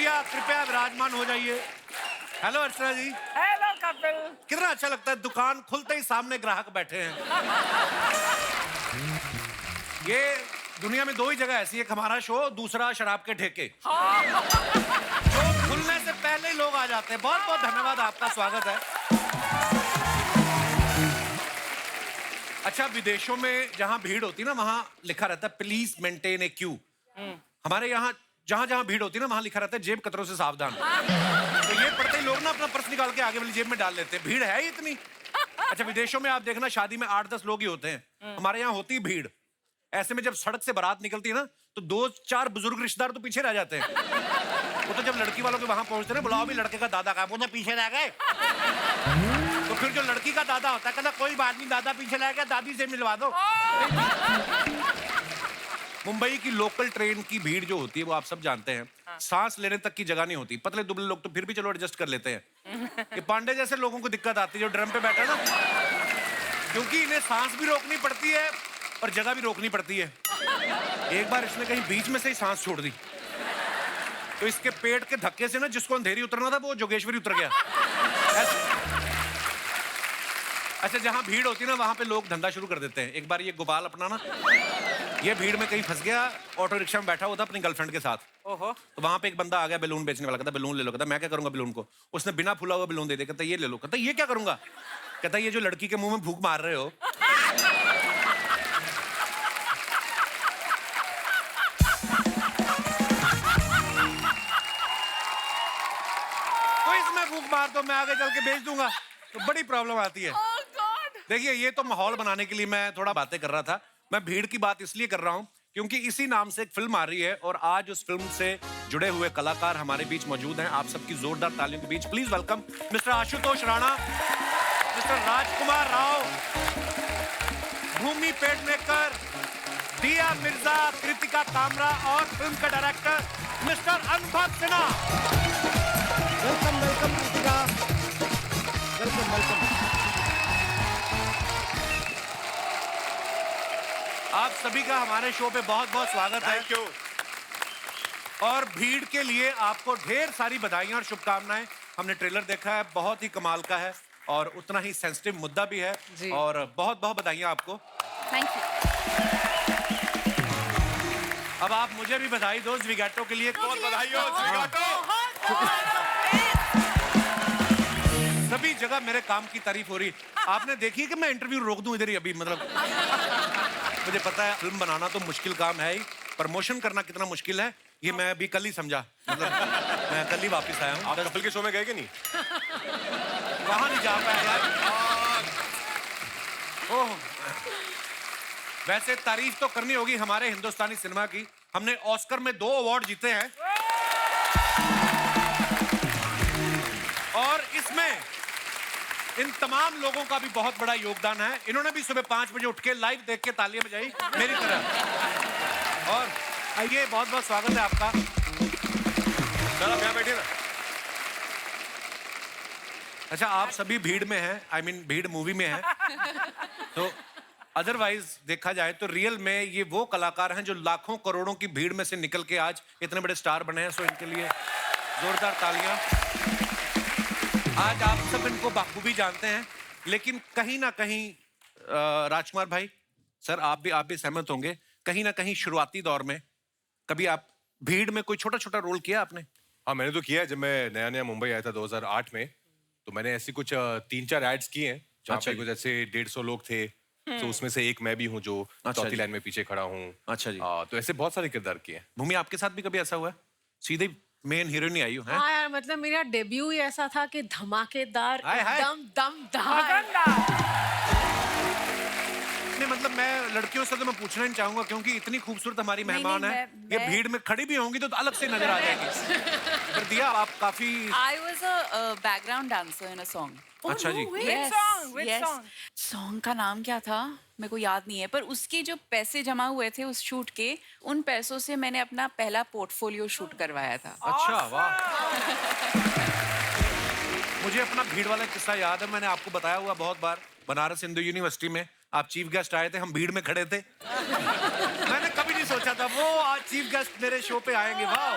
भैया कृपया विराजमान हो जाइए। हेलो अर्चना जी। हेलो कपिल। कितना अच्छा लगता है, दुकान खुलते ही सामने ग्राहक बैठे हैं। ये दुनिया में दो ही जगह ऐसी है, एक हमारा शो, दूसरा शराब के ठेके। जो खुलने से पहले ही लोग आ जाते हैं। बहुत बहुत धन्यवाद, आपका स्वागत है। अच्छा, विदेशों में जहां भीड़ होती है ना, वहां लिखा रहता है प्लीज मेंटेन ए क्यू। हमारे यहाँ जहां जहां भीड़ होती है ना, वहां लिखा रहता है जेब कतरों से सावधान। तो ये पढ़ते ही लोग ना अपना पर्स निकाल के आगे वाली जेब में डाल लेते हैं, भीड़ है ही इतनी। अच्छा, विदेशों में आप देखना शादी में 8-10 लोग ही होते हैं, हमारे यहाँ होती भीड़। ऐसे में जब सड़क से बारात निकलती है ना, तो 2-4 बुजुर्ग रिश्तेदार तो पीछे रह जाते हैं। वो तो जब लड़की वालों के वहां पहुंचते हैं, बुलाओ भी लड़के का दादा, का वो पीछे रह गए। तो फिर जो लड़की का दादा होता है कहता कोई बात नहीं, दादा पीछे रह गया, दादी से मिलवा दो। मुंबई की लोकल ट्रेन की भीड़ जो होती है वो आप सब जानते हैं। सांस लेने तक की जगह नहीं होती। पतले दुबले लोग तो फिर भी चलो एडजस्ट कर लेते हैं। ये पांडे जैसे लोगों को दिक्कत आती है जो ड्रम पे बैठा ना, क्योंकि इन्हें सांस भी रोकनी पड़ती है और जगह भी रोकनी पड़ती है। एक बार इसने कहीं बीच में से ही सांस छोड़ दी, तो इसके पेट के धक्के से ना जिसको अंधेरी उतरना था वो जोगेश्वरी उतर गया। अच्छा, जहां भीड़ होती है ना, वहां पे लोग धंधा शुरू कर देते हैं। एक बार ये गोपाल अपना ना, ये भीड़ में कहीं फंस गया, ऑटो रिक्शा में बैठा हुआ था अपनी गर्लफ्रेंड के साथ। ओहो। तो वहां पे एक बंदा आ गया बैलून बेचने वाला, कहता बैलून ले लो। कहता मैं क्या करूंगा बैलून को। उसने बिना फूला हुआ बैलून दे दिया, कहता ये ले लो। कहता ये क्या करूंगा। कहता ये जो लड़की के मुंह में फूंक मार रहे हो। तो इसमें फूंक मार दो, मैं आगे चल के बेच दूंगा, तो बड़ी प्रॉब्लम आती है। देखिए, ये तो माहौल बनाने के लिए मैं थोड़ा बातें कर रहा था। मैं भीड़ की बात इसलिए कर रहा हूं क्योंकि इसी नाम से एक फिल्म आ रही है और आज उस फिल्म से जुड़े हुए कलाकार हमारे बीच मौजूद हैं। आप सबकी जोरदार तालियों के बीच please welcome mister Ashutosh Rana, mister Rajkummar Rao, Bhumi Pednekar, Dia Mirza, Kritika Kamra और फिल्म का डायरेक्टर मिस्टर अनुभव Sinha. Welcome welcome Kritika, welcome welcome. आप सभी का हमारे शो पे बहुत बहुत स्वागत है। Thank you. और भीड़ के लिए आपको ढेर सारी बधाइयां और शुभकामनाएं। हमने ट्रेलर देखा है, बहुत ही कमाल का है और उतना ही सेंसिटिव मुद्दा भी है जी। और बहुत बहुत बधाइयां आपको। Thank you. अब आप मुझे भी बधाई दो ज़्विगैटो के लिए। बहुत बधाई हो ज़्विगैटो। सभी जगह मेरे काम की तारीफ हो रही। आपने देखी कि मैं इंटरव्यू रोक दूं इधर ही अभी, मतलब मुझे पता है फिल्म बनाना तो मुश्किल काम है ही, प्रमोशन करना कितना मुश्किल है ये मैं अभी कल ही समझा। मतलब मैं कल ही वापस आया हूँ। आप कपिल के शो में गए कि नहीं? कहाँ नहीं जा पाया यार। ओह, वैसे तारीफ तो करनी होगी हमारे हिंदुस्तानी सिनेमा की। हमने ऑस्कर में 2 अवार्ड जीते हैं और इसमें इन तमाम लोगों का भी बहुत बड़ा योगदान है। इन्होंने भी सुबह 5 बजे उठ के लाइव देख के तालियां बजाई मेरी तरह। और आइए, बहुत बहुत स्वागत है आपका। सर आप यहाँ बैठिए ना। अच्छा, आप सभी भीड़ में हैं, आई मीन भीड़ मूवी में हैं। तो अदरवाइज देखा जाए तो रियल में ये वो कलाकार हैं जो लाखों करोड़ों की भीड़ में से निकल के आज इतने बड़े स्टार बने हैं। सो इनके लिए जोरदार तालियां। आज आप सब इनको बखूबी जानते हैं, लेकिन कहीं ना कहीं राजकुमार भाई, सर आप भी सहमत होंगे, कहीं ना कहीं शुरुआती दौर में कभी आप भीड़ में कोई छोटा छोटा रोल किया आपने? हाँ, मैंने तो किया है। जब मैं नया नया मुंबई आया था 2008 में, तो मैंने ऐसी कुछ 3-4 एड्स किए हैं जहाँ अच्छा पे जी। कुछ ऐसे 150 लोग थे। तो उसमें से एक मैं भी हूँ जो चौथी जी। लाइन में पीछे खड़ा हूँ। अच्छा जी। तो ऐसे बहुत सारे किरदार किए हैं। भूमि, आपके साथ भी कभी ऐसा हुआ है? सीधे मेन हीरोइन ही आई हो हैं? हाँ यार, मतलब मेरा डेब्यू ही ऐसा था कि धमाकेदार, हाय, हाय। एकदम दमदार। नहीं, मतलब मैं लड़कियों से तो मैं पूछना नहीं चाहूंगा क्योंकि इतनी खूबसूरत हमारी नहीं, मेहमान है। ये मैं- भीड़ में खड़ी भी होंगी तो अलग से नजर आ जाएंगी। पर दिया, आप काफी I was a background dancer in a song. अच्छा जी। Yes, Which yes. song? Song का नाम क्या था मेरे को याद नहीं है, पर उसके जो पैसे जमा हुए थे उस शूट के, उन पैसों से मैंने अपना पहला पोर्टफोलियो शूट करवाया था। अच्छा, वाह। मुझे अपना भीड़ वाला किस्सा याद है, मैंने आपको बताया हुआ बहुत बार। बनारस हिंदू यूनिवर्सिटी में आप चीफ गेस्ट आए थे, हम भीड़ में खड़े थे। मैंने कभी नहीं सोचा था वो आज चीफ गेस्ट मेरे शो पे आएंगे। वाह।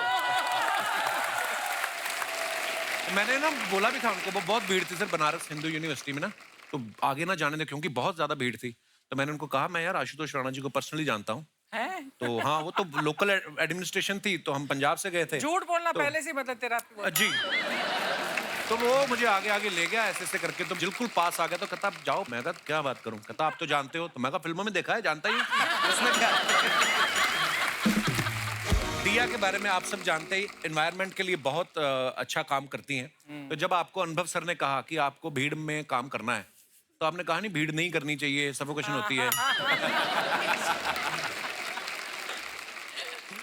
मैंने ना बोला भी था उनको, वो बहुत भीड़ थी सर बनारस हिंदू यूनिवर्सिटी में ना, तो आगे ना जाने दे क्योंकि बहुत ज्यादा भीड़ थी। तो मैंने उनको कहा मैं यार आशुतोष राणा जी को पर्सनली जानता हूँ। तो हाँ वो तो लोकल एडमिनिस्ट्रेशन थी, तो हम पंजाब से गए थे। झूठ बोलना तो- पहले से मतलब तेरा जी। तो वो मुझे आगे आगे ले गया ऐसे ऐसे करके, तो बिल्कुल पास आ गया। तो कहता आप जाओ। मैं कहा क्या बात करूं? कहता आप तो जानते हो। तो मैं कहा फिल्मों में देखा है, जानता ही हूं। उसमें क्या दिया के बारे में आप सब जानते ही, एनवायरनमेंट के लिए बहुत अच्छा काम करती हैं। तो जब आपको अनुभव सर ने कहा कि आपको भीड़ में काम करना है, तो आपने कहा नहीं भीड़ नहीं करनी चाहिए, सफोकेशन होती है।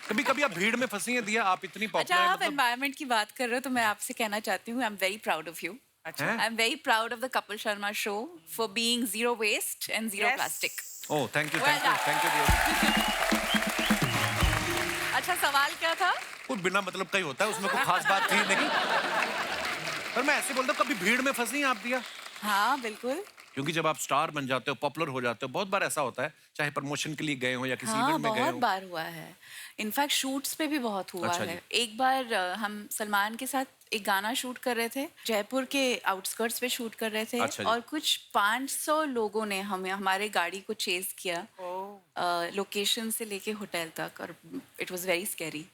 कभी कभी आप भीड़ में फंसी हैं दिया? आप इतनी अच्छा, पॉपुलर आप एनवायरनमेंट की बात कर रहे हो तो मैं आपसे कहना चाहती हूँ, I am very proud of you. हैं? I am very proud of the Kapil Sharma show for being zero waste and zero Yes. Plastic. Oh thank you Well done. Thank you. अच्छा, सवाल क्या था? कुछ बिना मतलब का ही होता है, उसमें कोई खास बात थी नहीं। पर मैं ऐसे बोलता हूँ, कभी भीड़ में फंसी हैं आप दिया? हाँ बिल्कुल. क्योंकि जब आप स्टार बन जाते हो, पॉपुलर हो जाते हो, बहुत बार ऐसा होता है, चाहे प्रमोशन के लिए गए हो या किसी हाँ, इवेंट में गए बहुत हो। बार हुआ है. इनफैक्ट शूट्स पे भी बहुत हुआ अच्छा है. जी। एक बार हम सलमान के साथ एक गाना शूट कर रहे थे, जयपुर के आउटस्कर्ट्स पे शूट कर रहे थे. अच्छा जी। और कुछ 500 लोगों ने हमें हमारे गाड़ी को चेज किया लोकेशन से लेके होटल तक, और इट वाज वेरी स्कैरी.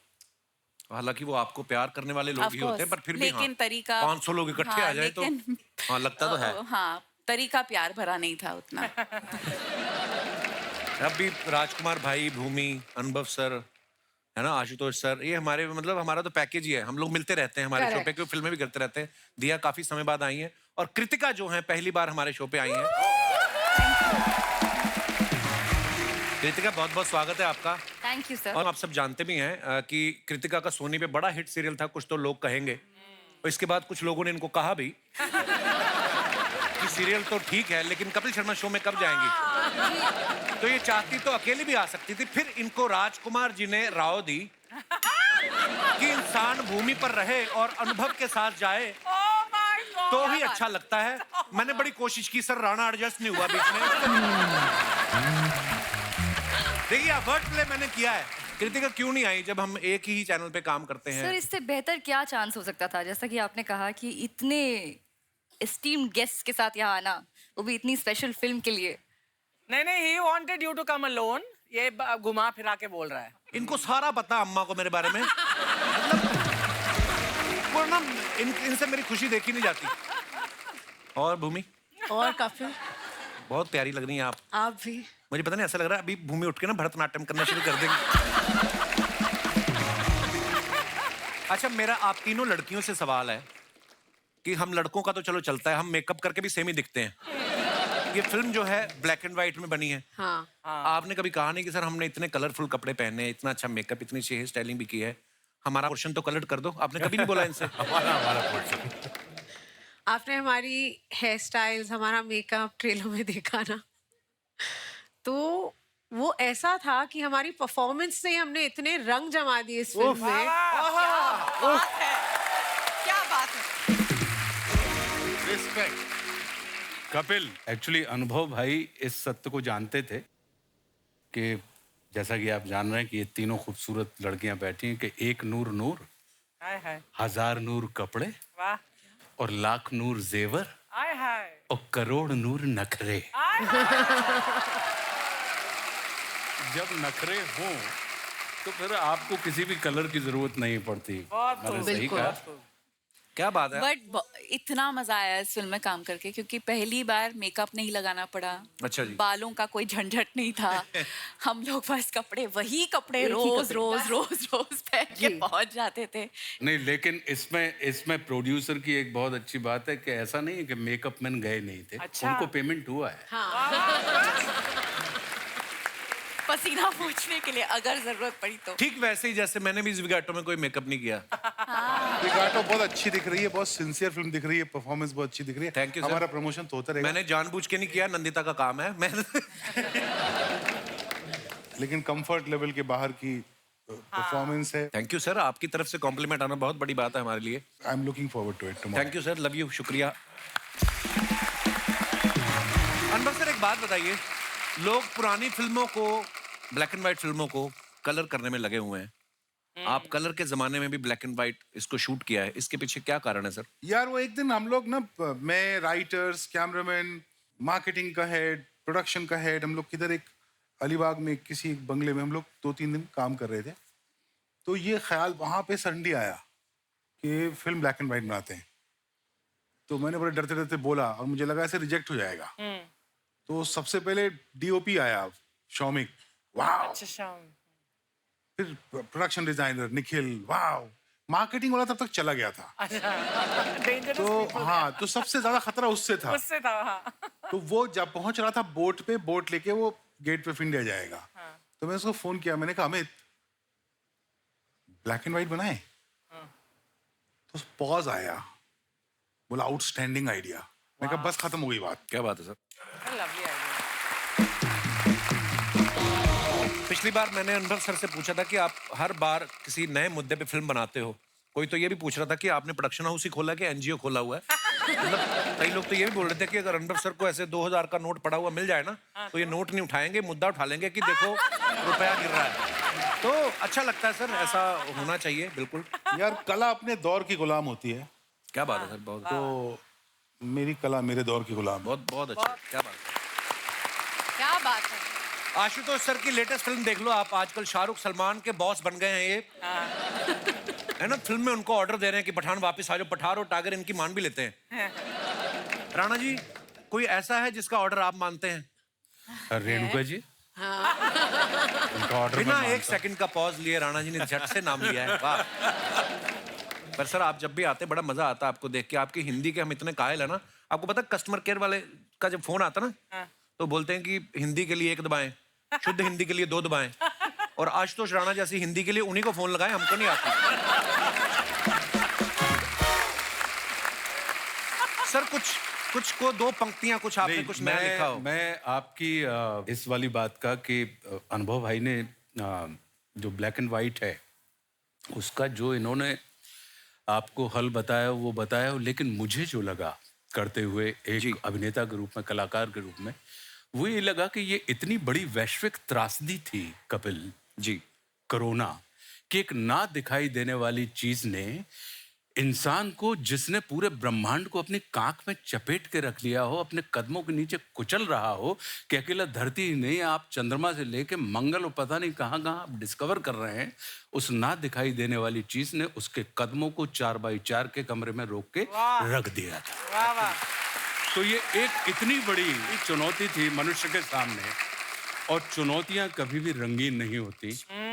हालांकि वो आपको प्यार करने वाले लोग ही होते हैं, पर फिर भी लेकिन हाँ, तरीका 500 लोग इकट्ठे आ जाए तो लेकिन- हाँ लगता तो है। हाँ, तरीका प्यार भरा नहीं था उतना. अब भी राजकुमार भाई, भूमि, अनुभव सर, है ना, आशुतोष सर, ये हमारे मतलब हमारा तो पैकेज ही है। हम लोग मिलते रहते हैं हमारे शो पे, क्योंकि फिल्में भी करते रहते हैं। दिया काफी समय बाद आई है, और कृतिका जो है पहली बार हमारे शो पे आई है। कृतिका बहुत बहुत स्वागत है आपका। Thank you sir. और आप सब जानते भी हैं कि कृतिका का सोनी पे बड़ा हिट सीरियल था, कुछ तो लोग कहेंगे। और इसके बाद कुछ लोगों ने इनको कहा भी कि सीरियल तो ठीक है, लेकिन कपिल शर्मा शो में कब जाएंगी? तो ये चाहती तो अकेली भी आ सकती थी। फिर इनको राजकुमार जी ने राव दी कि इंसान भूमि पर रहे और अनुभव के साथ जाए तो ही अच्छा लगता है। मैंने बड़ी कोशिश की सर, राणा एडजस्ट नहीं हुआ बीच में। देखिए वर्ड प्ले मैंने किया है। कृतिका क्यों नहीं आई जब हम एक ही चैनल पे काम करते हैं? सर इससे बेहतर क्या चांस हो सकता था? जैसा कि आपने कहा कि इतने एस्टीम्ड गेस्ट के साथ यहाँ आना, वो भी इतनी स्पेशल फिल्म के लिए. नहीं, he wanted you to come alone. ये घुमा फिरा के बोल रहा है. इनको सारा पता अम्मा को मेरे बारे में। मतलब वो ना इनसे मेरी खुशी देखी नहीं जाती। और भूमि और काफी बहुत प्यारी लग रही हैं आप भी. मुझे पता नहीं, ऐसा लग रहा है अभी भूमि उठ के ना भरतनाट्यम करना शुरू कर देगी। अच्छा, मेरा आप तीनों लड़कियों से सवाल है कि हम लड़कों का तो चलो चलता है, हम मेकअप करके भी सेम ही दिखते हैं। ये फिल्म जो है ब्लैक एंड व्हाइट में बनी है। हाँ. आपने कभी कहा नहीं कि सर हमने इतने कलरफुल कपड़े पहने हैं, इतना अच्छा मेकअप, इतनी अच्छी हेयर स्टाइलिंग भी की है, हमारा पोर्शन तो कलर कर दो? आपने कभी नहीं बोला इनसे? हमारा पोर्शन। आपने हमारी हेयर स्टाइल्स, हमारा मेकअप ट्रेलर में देखा ना, तो वो ऐसा था कि हमारी परफॉर्मेंस से हमने इतने रंग जमा दिए इस फिल्म में. क्या बात है. रिस्पेक्ट। कपिल, एक्चुअली अनुभव भाई इस सत्य को जानते थे कि जैसा कि आप जान रहे हैं कि ये तीनों खूबसूरत लड़कियां बैठी हैं कि एक नूर नूर, हाय हाय. 1000 नूर कपड़े वाह. और लाख नूर जेवर हाय हाय. और करोड़ नूर नखरे. जब नखरे हों तो फिर आपको किसी भी कलर की जरूरत नहीं पड़ती. बहुत मैंने खूब, सही बिल्कुल. कहा. क्या बात है। बट इतना मजा आया इस फिल्म में काम करके, क्योंकि पहली बार मेकअप नहीं लगाना पड़ा. अच्छा जी। बालों का कोई झंझट नहीं था. हम लोग बस कपड़े, वही कपड़े रोज रोज रोज रोज पहन के पहुंच जाते थे. नहीं, लेकिन इसमें प्रोड्यूसर की एक बहुत अच्छी बात है कि ऐसा नहीं है कि मेकअप मैन गए नहीं थे. अच्छा. उनको पेमेंट हुआ है. पसीना पोंछने के लिए अगर जरूरत पड़ी तो. ठीक वैसे ही जैसे मैंने भी ज़िगाटो में कोई मेकअप नहीं किया। रिगाटो बहुत अच्छी दिख रही है, बहुत सिंसियर फिल्म दिख रही है, परफॉर्मेंस बहुत अच्छी दिख रही है. Thank you, sir. हमारा प्रमोशन तो होता रहेगा. मैंने जानबूझ के नहीं किया, नंदिता का काम है। मैं लेकिन कंफर्ट लेवल के बाहर की परफॉर्मेंस है. थैंक यू सर, आपकी तरफ से कॉम्प्लीमेंट आना बहुत बड़ी बात है हमारे लिए। I am looking forward to it tomorrow. Thank you sir, love you, शुक्रिया। अनवर सर एक बात बताइए, लोग पुरानी फिल्मों को, ब्लैक एंड व्हाइट फिल्मों को कलर करने में लगे हुए हैं, आप कलर के जमाने में भी ब्लैक एंड व्हाइट इसको शूट किया है, इसके पीछे क्या कारण है सर? यार वो एक दिन हम लोग ना, मैं, राइटर्स, कैमरामैन, मार्केटिंग का हेड, प्रोडक्शन का हेड, हम लोग किधर एक अलीबाग में किसी एक बंगले में हम लोग 2-3 दिन काम कर रहे थे। तो ये ख्याल वहाँ पे सडनली आया कि फिल्म ब्लैक एंड व्हाइट बनाते हैं। तो मैंने बड़े डरते डरते बोला और मुझे लगा ऐसे रिजेक्ट हो जाएगा। तो सबसे पहले डीओपी आया शौमिक, वाह। अच्छा शाम। फिर प्रोडक्शन डिजाइनर निखिल, वाह। मार्केटिंग वाला तब तक चला गया था। अच्छा डेंजरस तो हाँ, तो सबसे ज्यादा खतरा उससे था। उससे था हाँ। तो वो जब पहुंच रहा था बोट पे, बोट लेके वो गेट पे ऑफ इंडिया जाएगा। तो मैंने उसको फोन किया, मैंने कहा अमित ब्लैक एंड व्हाइट बनाए। तो पॉज आया, बोला आउटस्टैंडिंग आइडिया। मैंने कहा बस खत्म हो गई बात। क्या बात है सर? Lovely idea. पिछली बार मैंने अनुभव सर से पूछा था कि आप हर बार किसी नए मुद्दे पे फिल्म बनाते हो। कोई तो ये भी पूछ रहा था कि आपने प्रोडक्शन हाउस ही खोला कि एनजीओ खोला हुआ है। मतलब कई लोग तो ये भी बोल रहे थे कि अगर अनुभव सर को ऐसे 2000 का नोट पड़ा हुआ मिल जाए ना, तो ये नोट नहीं उठाएंगे, मुद्दा उठा लेंगे कि देखो रुपया गिर रहा है। तो अच्छा लगता है सर, ऐसा होना चाहिए बिल्कुल। यार कला अपने दौर की गुलाम होती है। क्या बात है सर, बहुत तो मेरी कला मेरे दौर की गुलाम है। बहुत बहुत अच्छा, क्या बात है। क्या बात है। आशुतोष सर की लेटेस्ट फिल्म देख लो आप, आजकल शाहरुख सलमान के बॉस बन गए हैं ये। है ना, फिल्म में उनको ऑर्डर दे रहे हैं कि पठान वापस आ जाओ, पठार और टाइगर इनकी मान भी लेते हैं। राणा जी, कोई ऐसा है जिसका ऑर्डर आप मानते हैं? रेणुका जी, उनका ऑर्डर बिना एक सेकंड का पॉज लिए राणा जी ने झट से नाम लिया है, वाह। पर सर आप जब भी आते बड़ा मजा आता है आपको देख के, आपकी हिंदी के हम इतने कायल है ना। आपको पता कस्टमर केयर वाले का जब फोन आता ना, तो बोलते हैं कि हिंदी के लिए 1 दबाएं, शुद्ध हिंदी के लिए 2 दबाएं, और आशुतोष राणा जैसी हिंदी के लिए उन्हीं को फोन लगाएं, हमको नहीं आती। सर कुछ को 2 पंक्तियां, कुछ आपने कुछ नया लिखा हो। मैं आपकी इस वाली बात का कि अनुभव भाई ने जो ब्लैक एंड व्हाइट है उसका जो इन्होंने आपको हल बताया वो बताया, लेकिन मुझे जो लगा करते हुए एक अभिनेता के रूप में, कलाकार के रूप में, वो ये लगा कि ये इतनी बड़ी वैश्विक त्रासदी थी कपिल जी, कोरोना, कि एक ना दिखाई देने वाली चीज ने इंसान को, जिसने पूरे ब्रह्मांड को अपनी कांख में चपेट के रख लिया हो, अपने कदमों के नीचे कुचल रहा हो, कि अकेला धरती ही नहीं, आप चंद्रमा से लेके मंगल और पता नहीं कहाँ कहाँ आप डिस्कवर कर रहे हैं, उस ना दिखाई देने वाली चीज ने उसके कदमों को 4x4 के कमरे में रोक के रख दिया था। वाह वाह। तो ये एक इतनी बड़ी चुनौती थी मनुष्य के सामने, और चुनौतियां कभी भी रंगीन नहीं होती।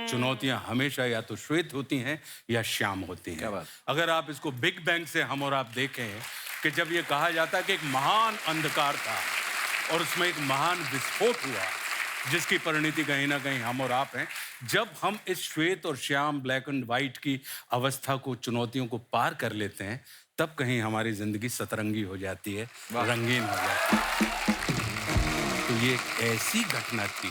चुनौतियां हमेशा या तो श्वेत होती हैं या श्याम होती हैं। अगर आप इसको बिग बैंग से हम और आप देखें कि जब ये कहा जाता है कि एक महान अंधकार था और उसमें एक महान विस्फोट हुआ, जिसकी परिणति कहीं ना कहीं हम और आप हैं, जब हम इस श्वेत और श्याम, ब्लैक एंड व्हाइट की अवस्था को, चुनौतियों को पार कर लेते हैं, तब कहीं हमारी जिंदगी सतरंगी हो जाती है, रंगीन हो जाती है। तो ये एक ऐसी घटना थी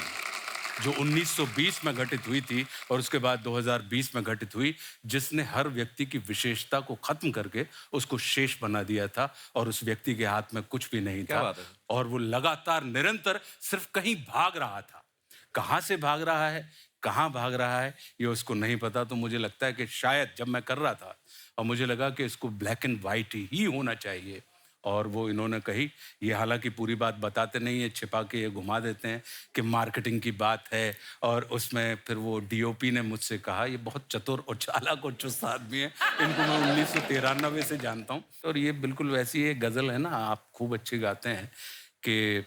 जो 1920 में घटित हुई थी और उसके बाद 2020 में घटित हुई, जिसने हर व्यक्ति की विशेषता को खत्म करके उसको शेष बना दिया था, और उस व्यक्ति के हाथ में कुछ भी नहीं था, और वो लगातार निरंतर सिर्फ कहीं भाग रहा था। कहाँ से भाग रहा है, कहाँ भाग रहा है, ये उसको नहीं पता। तो मुझे लगता है कि शायद जब मैं कर रहा था और मुझे लगा कि इसको ब्लैक एंड व्हाइट ही होना चाहिए, और वो इन्होंने कही, ये हालांकि पूरी बात बताते नहीं है, छिपा के ये घुमा देते हैं कि मार्केटिंग की बात है, और उसमें फिर वो डीओपी ने मुझसे कहा, ये बहुत चतुर और चालाक और चुस्त आदमी है, इनको मैं 1993 से जानता हूँ। और ये बिल्कुल वैसी एक गज़ल है ना, आप खूब अच्छी गाते हैं कि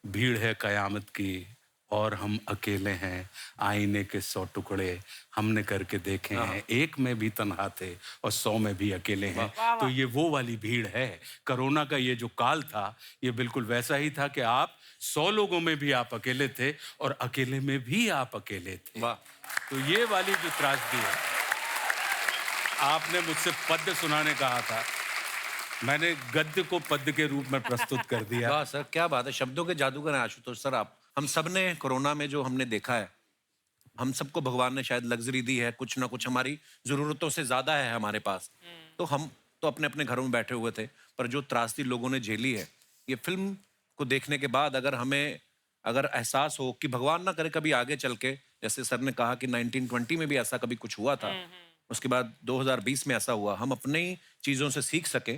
भीड़ है कयामत की और हम अकेले हैं, आईने के 100 टुकड़े हमने करके देखे हैं, एक में भी तन्हा थे और 100 में भी अकेले हैं। तो ये वो वाली भीड़ है। कोरोना का ये जो काल था, ये बिल्कुल वैसा ही था कि आप 100 लोगों में भी आप अकेले थे और अकेले में भी आप अकेले थे। तो ये वाली जो त्रासदी है, आपने मुझसे पद्य सुनाने कहा था, मैंने गद्य को पद्य के रूप में प्रस्तुत कर दिया। वाह सर, क्या बात है, शब्दों के जादूगर हैं आशुतोष सर आप। हम सब ने कोरोना में जो हमने देखा है, हम सबको भगवान ने शायद लग्जरी दी है, कुछ ना कुछ हमारी जरूरतों से ज्यादा है हमारे पास। तो हम तो अपने अपने घरों में बैठे हुए थे, पर जो त्रासदी लोगों ने झेली है, ये फिल्म को देखने के बाद अगर हमें एहसास हो कि भगवान ना करे कभी आगे चल के जैसे सर ने कहा कि 1920 में भी ऐसा कभी कुछ हुआ था, उसके बाद 2020 में ऐसा हुआ, हम अपनी चीज़ों से सीख सके।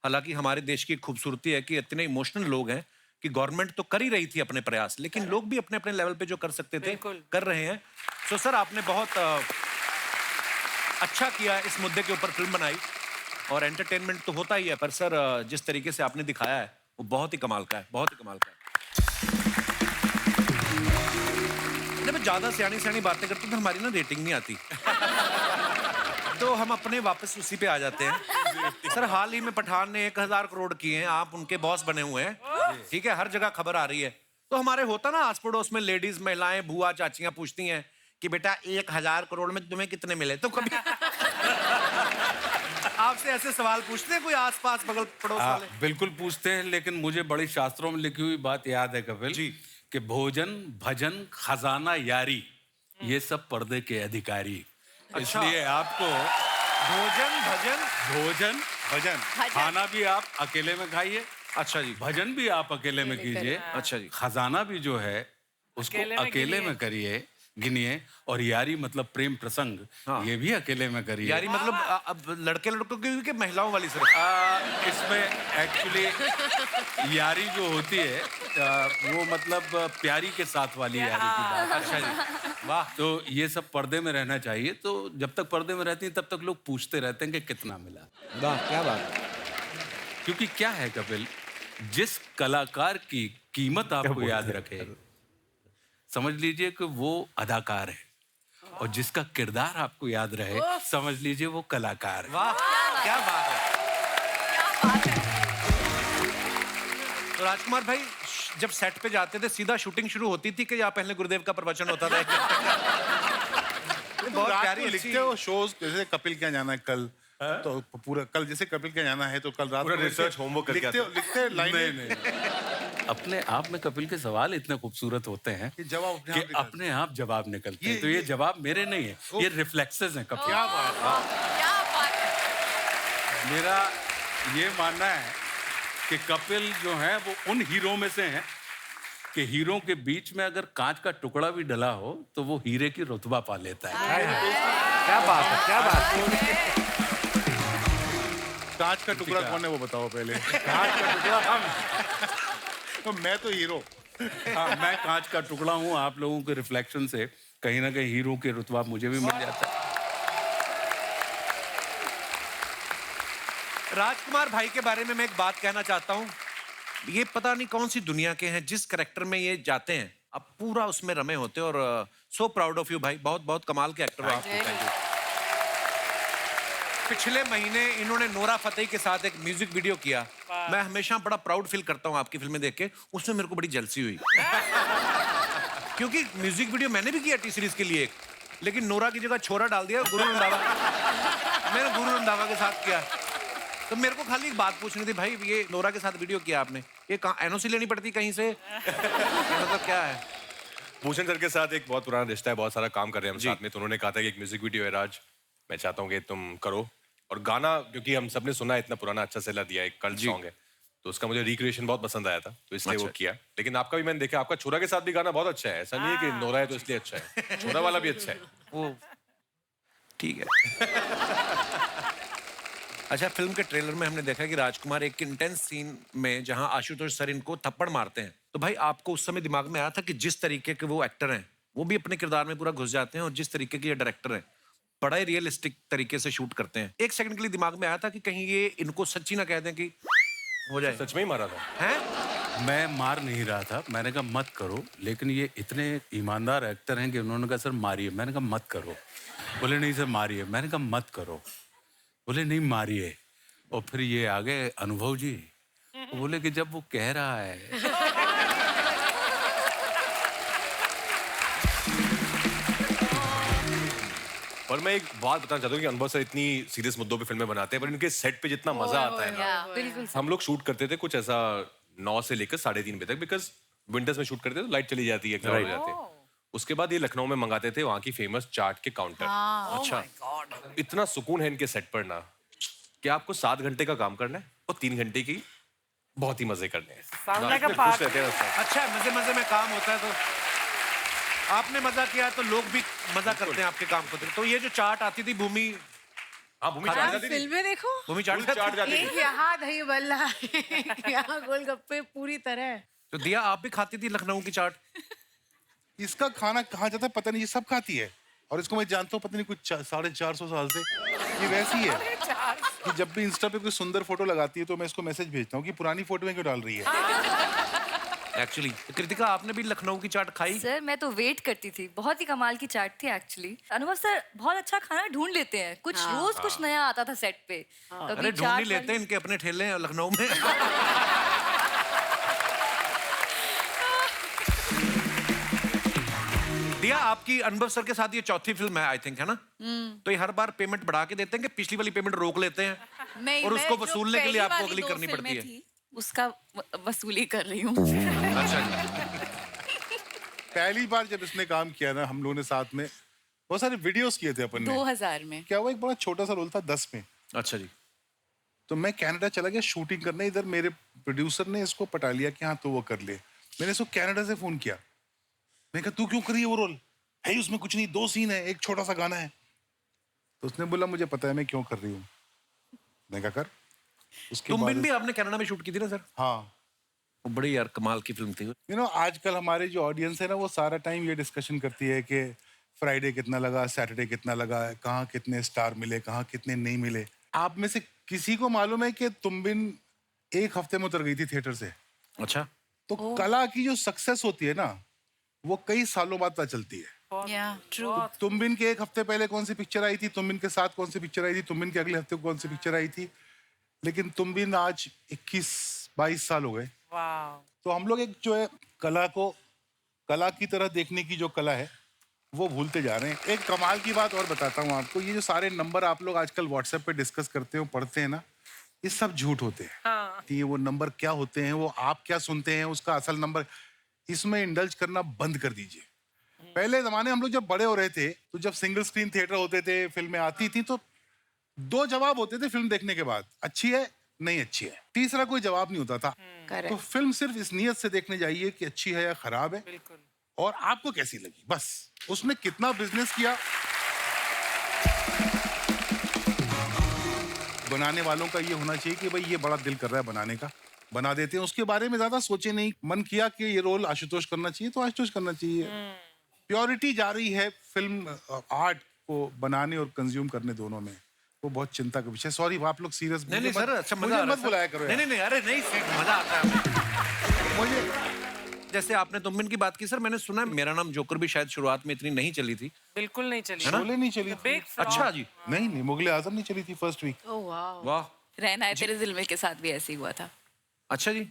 हालांकि हमारे देश की खूबसूरती है कि इतने इमोशनल लोग हैं कि गवर्नमेंट तो कर ही रही थी अपने प्रयास, लेकिन लोग भी अपने अपने लेवल पे जो कर सकते थे कर रहे हैं। सो सर आपने बहुत अच्छा किया, इस मुद्दे के ऊपर फिल्म बनाई, और एंटरटेनमेंट तो होता ही है, पर सर जिस तरीके से आपने दिखाया है वो बहुत ही कमाल का है, बहुत ही कमाल का है। जब ज्यादा सियानी बातें करते तो हमारी ना रेटिंग नहीं आती तो हम अपने वापस उसी पे आ जाते हैं। सर हाल ही में पठान ने 1000 करोड़ किए हैं, आप उनके बॉस बने हुए हैं, ठीक है, हर जगह खबर आ रही है। तो हमारे होता ना आस पड़ोस में लेडीज महिलाएं बुआ चाचियां पूछती हैं कि बेटा 1000 करोड़ में तुम्हें कितने मिले, तो कभी आपसे ऐसे सवाल पूछते हैं कोई आसपास बगल पड़ोस वाले? बिल्कुल पूछते हैं, लेकिन मुझे बड़ी शास्त्रों में लिखी हुई बात याद है कपिल जी कि भोजन भजन खजाना यारी ये सब पर्दे के अधिकारी। इसलिए आपको भोजन भजन खाना भी आप अकेले में खाइए, अच्छा जी, भजन भी आप अकेले में कीजिए, अच्छा जी, खजाना भी जो है उसको अकेले में करिए, गिनिए, और यारी मतलब प्रेम प्रसंग, ये भी अकेले में करिए। यारी मतलब अब लड़के लड़कों की कि महिलाओं वाली सिर्फ? इसमें एक्चुअली यारी जो होती है वो मतलब प्यारी के साथ वाली यारी की बात। अच्छा जी, वाह। तो ये सब पर्दे में रहना चाहिए। तो जब तक पर्दे में रहती हैं तब तक लोग पूछते रहते हैं कि कितना मिला। वाह क्या बात। क्योंकि क्या है कपिल, जिस कलाकार की कीमत आपको याद रखे, समझ लीजिए कि वो अदाकार है, और जिसका किरदार आपको याद रहे समझ लीजिए वो कलाकार है। वाह क्या बात है। तो राजकुमार भाई जब सेट पे जाते थे सीधा शूटिंग शुरू होती थी कि या पहले गुरुदेव का प्रवचन होता था? बहुत प्यारी लिखते हो शोज, जैसे कपिल क्या जाना है कल, तो पूरा कल जैसे कपिल क्या जाना है तो कल रात पूरा रिसर्च होमवर्क करके लिखते लाइन। अपने आप में कपिल के सवाल इतने खूबसूरत होते हैं कि जवाब कि अपने आप जवाब निकलते हैं। तो ये जवाब मेरे नहीं है, ये रिफ्लेक्सेस हैं कपिल। क्या बात है। मेरा ये मानना है कि कपिल जो है वो उन हीरो में से हैं कि हीरो के बीच में अगर कांच का टुकड़ा भी डला हो तो वो हीरे की रुतबा पा लेता है। क्या बात है, क्या बात है। कांच का टुकड़ा कौन है वो बताओ पहले। कांच का टुकड़ा हम, तो मैं तो हीरो। हाँ, मैं कांच का टुकड़ा हूँ। आप लोगों के रिफ्लेक्शन से कहीं ना कहीं हीरो के रुतबा मुझे भी मिल जाता है। राजकुमार भाई के बारे में मैं एक बात कहना चाहता हूँ, ये पता नहीं कौन सी दुनिया के हैं, जिस करैक्टर में ये जाते हैं आप पूरा उसमें रमे होते हैं। और सो प्राउड ऑफ यू भाई, बहुत बहुत कमाल के एक्टर हो आप। पिछले महीने इन्होंने नोरा फतेही के साथ एक म्यूजिक वीडियो किया, मैं हमेशा बड़ा प्राउड फील करता हूँ आपकी फिल्में देख के, उसमें मेरे को बड़ी जेलसी हुई क्योंकि म्यूजिक वीडियो मैंने भी किया टी सीरीज के लिए एक, लेकिन नोरा की जगह छोरा डाल दिया गुरु रंधावा। मैंने गुरु रंधावा के साथ किया, तो मेरे को खाली एक बात पूछनी थी भाई, ये नोरा के साथ वीडियो किया आपने, ये एनओसी लेनी पड़ती कहीं से? मतलब क्या है? भूषण सर के साथ एक बहुत पुराना रिश्ता है, बहुत सारा काम कर रहे हैं हम साथ में, तो उन्होंने कहा था कि एक म्यूजिक वीडियो है राज, मैं चाहता हूँ कि तुम करो, और गाना क्योंकि हम सबने सुना इतना पुराना अच्छा सेला दिया, एक कल्ट सॉन्ग है, तो उसका मुझे रिक्रिएशन बहुत पसंद आया था, तो इसलिए वो किया। लेकिन आपका भी मैंने देखा, आपका छोरा के साथ भी गाना बहुत अच्छा है, ऐसा नहीं है कि नोरा है तो इसलिए अच्छा है, छोरा वाला भी अच्छा है। वो ठीक है। अच्छा, फिल्म के ट्रेलर में हमने देखा कि राजकुमार एक इंटेंस सीन में जहां आशुतोष सर इनको थप्पड़ मारते हैं, तो भाई आपको उस समय दिमाग में आया था कि जिस तरीके के वो एक्टर हैं वो भी अपने किरदार में पूरा घुस जाते हैं, और जिस तरीके के ये डायरेक्टर हैं बड़ा ही रियलिस्टिक तरीके से शूट करते हैं, एक सेकंड के लिए दिमाग में आया था कि कहीं ये इनको सच्ची ना कह दें कि हो जाए? सच में ही मारा था? हैं? मैं मार नहीं रहा था, मैंने कहा मत करो, लेकिन ये इतने ईमानदार एक्टर हैं कि उन्होंने कहा सर मारिए, मैंने कहा मत करो, बोले नहीं सर मारिए, मैंने कहा मत करो, बोले नहीं मारिए, और फिर ये आ गए अनुभव जी, बोले कि जब वो कह रहा है। और मैं एक बात बताना चाहता हूँ कि अनुभव सर इतनी सीरियस मुद्दों पे फिल्में बनाते हैं, पर इनके सेट पे जितना मजा आता है ना, बिल्कुल हम लोग शूट करते थे कुछ ऐसा 9 से लेकर 3:30 बजे तक, बिकॉज विंटर्स में शूट करते थे तो लाइट चली जाती है, हो जाते हैं। उसके बाद ये लखनऊ में मंगाते थे वहाँ की फेमस चाट के काउंटर। अच्छा, इतना सुकून है इनके सेट पर ना, कि आपको 7 घंटे का काम करना है और 3 घंटे की बहुत ही मजे करने हैं। Sound like a खुश party. रहते हैं सब। अच्छा, मजे मजे में काम होता है तो आपने मजा किया तो लोग भी मजा करते हैं आपके काम को देख। तो ये जो चाट आती थी भूमि, हाँ भूमि चाट आप जाती थी फिल्में देखो, भूमि चाट चाट जाती थी एक यहाँ दही बल्ला, एक यहाँ गोलगप्पे, पूरी तरह। तो दिया आप भी खाती थी लखनऊ की चाट? इसका खाना कहाँ जाता है पता नहीं, ये सब खाती है और इसको मैं जानता हूँ पता नहीं कुछ 450 साल से ये वैसी है कि जब भी इंस्टा पे कोई सुंदर फोटो लगाती है तो मैं इसको मैसेज भेजता हूँ कि पुरानी फोटो में क्यों डाल रही है। एक्चुअली कृतिका आपने भी लखनऊ की चाट खाई? सर मैं तो वेट करती थी, बहुत ही कमाल की चाट थी एक्चुअली। अनुभव सर बहुत अच्छा खाना ढूंढ लेते हैं, कुछ रोज कुछ नया आता था सेट पे। अरे ढूंढ ही लेते हैं, इनके अपने ठेले हैं लखनऊ में। दिया आपकी अनुभव सर के साथ ये चौथी फिल्म है आई थिंक, है ना? तो ये हर बार पेमेंट बढ़ा के देते हैं कि पिछली वाली पेमेंट रोक लेते हैं नहीं, और मैं उसको जो वसूलने के लिए पहली आपको वाली अगली 2 करनी पड़ती फिल्में है? थी, उसका वसूली कर रही हूँ। अच्छा जी। पहली बार जब इसने काम किया ना हम लोगों ने साथ में बहुत सारे वीडियोस किए थे अपन ने। 2000 में। क्या हुआ, एक बड़ा छोटा सा रोल था 10 में। अच्छा जी। तो मैं कनाडा चला गया शूटिंग करने, इधर मेरे प्रोड्यूसर ने इसको पटा लिया कि हाँ तो वो कर ले। मैंने इसको कनाडा से फोन किया, मैं कहा तू क्यों करी है वो रोल, है ही उसमें कुछ नहीं, 2 सीन है, एक छोटा सा गाना है। तो उसने बोला मुझे पता है मैं क्यों कर रही हूँ। मैं कहा कर। उसके तुम बाद भी आपने कनाडा में शूट की थी ना सर? हाँ, वो बड़ी यार कमाल की फिल्म थी। यू नो आजकल हमारे जो ऑडियंस है ना वो सारा टाइम ये डिस्कशन करती है कि फ्राइडे कितना लगा, सैटरडे कितना लगा, कहाँ कितने स्टार मिले, कहाँ कितने नहीं मिले। आप में से किसी को मालूम है कि तुम बिन 1 हफ्ते में उतर गई थी थिएटर से? अच्छा। तो कला की जो सक्सेस होती है ना वो कई सालों बाद पता चलती है। ट्रू। तुम बिन के 1 हफ्ते पहले कौन सी पिक्चर आई थी, तुम बिन के साथ कौन सी पिक्चर आई थी, तुम बिन के अगले हफ्ते कौन सी पिक्चर आई थी, लेकिन तुम बिन आज 21-22 साल हो गए। वाह। तो हम लोग एक जो है कला को कला की तरह देखने की जो कला है वो भूलते जा रहे हैं। एक कमाल की बात और बताता हूँ आपको, ये जो सारे नंबर आप लोग आजकल व्हाट्सएप पे डिस्कस करते हो, पढ़ते हैं ना, ये सब झूठ होते हैं। हाँ। कि ये वो नंबर क्या होते हैं, वो आप क्या सुनते हैं, उसका असल नंबर, इसमें इंडल्ज करना बंद कर दीजिए। पहले जमाने हम लोग जब बड़े हो रहे थे तो जब सिंगल स्क्रीन थिएटर होते थे, फिल्में आती थी तो 2 जवाब होते थे फिल्म देखने के बाद, अच्छी है नहीं अच्छी है, तीसरा कोई जवाब नहीं होता था। तो फिल्म सिर्फ इस नियत से देखने जाइए कि अच्छी है या खराब है बिल्कुल। और आपको कैसी लगी, बस उसने कितना बिजनेस किया। बनाने वालों का ये होना चाहिए कि भाई ये बड़ा दिल कर रहा है बनाने का, बना देते हैं, उसके बारे में ज्यादा सोचे नहीं। मन किया कि ये रोल आशुतोष करना चाहिए तो आशुतोष करना चाहिए। प्योरिटी जा रही है फिल्म आर्ट को बनाने और कंज्यूम करने दोनों में, वो बहुत चिंता का विषय। सॉरी आप लोग सीरियस नहीं सर, अच्छा मजा आ रहा मत है, बुलाया सर। करो नहीं नहीं अरे नहीं सर, मजा आता है मुझे। जैसे आपने तुमबिन की बात की सर, मैंने सुना है मेरा नाम जोकर भी शायद शुरुआत में इतनी नहीं चली थी। बिल्कुल नहीं चली। शोले नहीं चली थी। Big flop. अच्छा जी। नहीं मुगले आजम नहीं चली थी फर्स्ट वीक। ओह वाह। वाह। रहना है तेरे दिल में के साथ भी ऐसे ही हुआ था। अच्छा जी,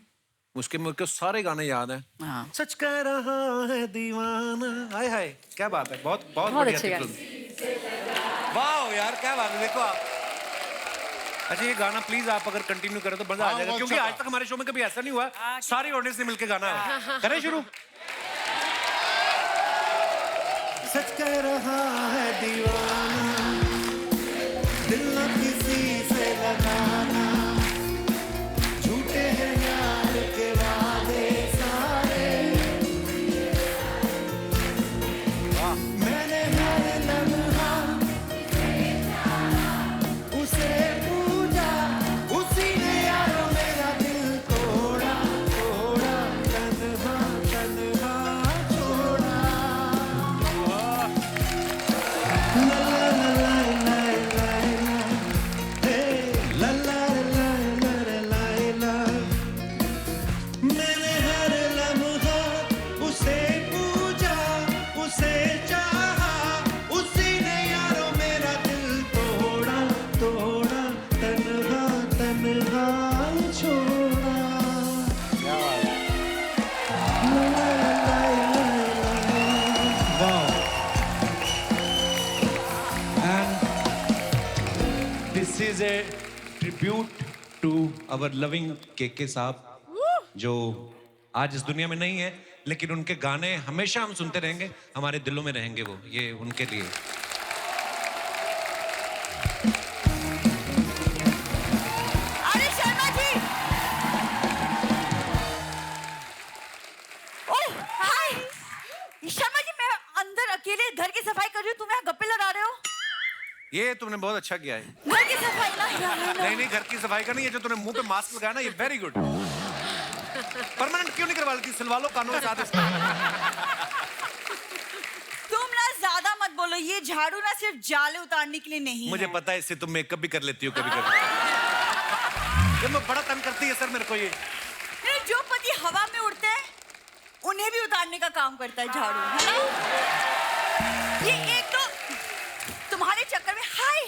उसके मुझे सारे गाने याद हैं। हाँ। सच कह रहा है दीवाना, हाय हाय क्या बात है, बहुत बहुत बढ़िया अच्छे थी फिल्म। वाह यार क्या बात है, देखो आप। अच्छा ये गाना प्लीज आप अगर कंटिन्यू करें तो मजा आ हाँ, जाएगा, बहुत क्योंकि अच्छा आज तक हमारे शो में कभी ऐसा नहीं हुआ सारी ऑडियंस ने मिलकर गाना करें शुरू। सच कह रहा है दीवाना, दिल न किसी से लगाना, झूठे हैं यार के वादे सारे, मैंने हर लम्हा उसे पूजा, उसी ने यार मेरा दिल तोड़ा, तोड़ा तन्हा तन्हा छोड़ा। मैंने हर लम्हा उसे पूजा, उसे चाहा, उसी ने यारो मेरा दिल तोड़ा, तोड़ा तन्हा तन्हा छोड़ा। This is a tribute to our loving KK साहब, जो आज इस दुनिया में नहीं है, लेकिन उनके गाने हमेशा हम सुनते रहेंगे, हमारे दिलों में रहेंगे वो, ये उनके लिए। अरे शर्मा जी। ओह हाय शर्मा जी, मैं ये तुमने बहुत अच्छा किया है। घर की सफाई ना नहीं नहीं, घर की सफाई का नहीं, ये जो तूने मुंह पे मास्क लगाया ना, ये वेरी गुड। परमानेंट क्यों नहीं करवा लेती? सिलवा लो कानों के साथ इसको। तुम ना ज्यादा मत बोलो, ये झाड़ू ना सिर्फ जाले उतारने के लिए नहीं मुझे है। पता है, इससे तुम मेकअप भी कर लेती हो कभी कभी। ये मैं बड़ा तंग करती है सर मेरे को ये। नहीं, जो पति हवा में उड़ते हैं उन्हें भी उतारने का काम करता है झाड़ू, है ना? ये एक तो तुम्हारे चक्कर में हाय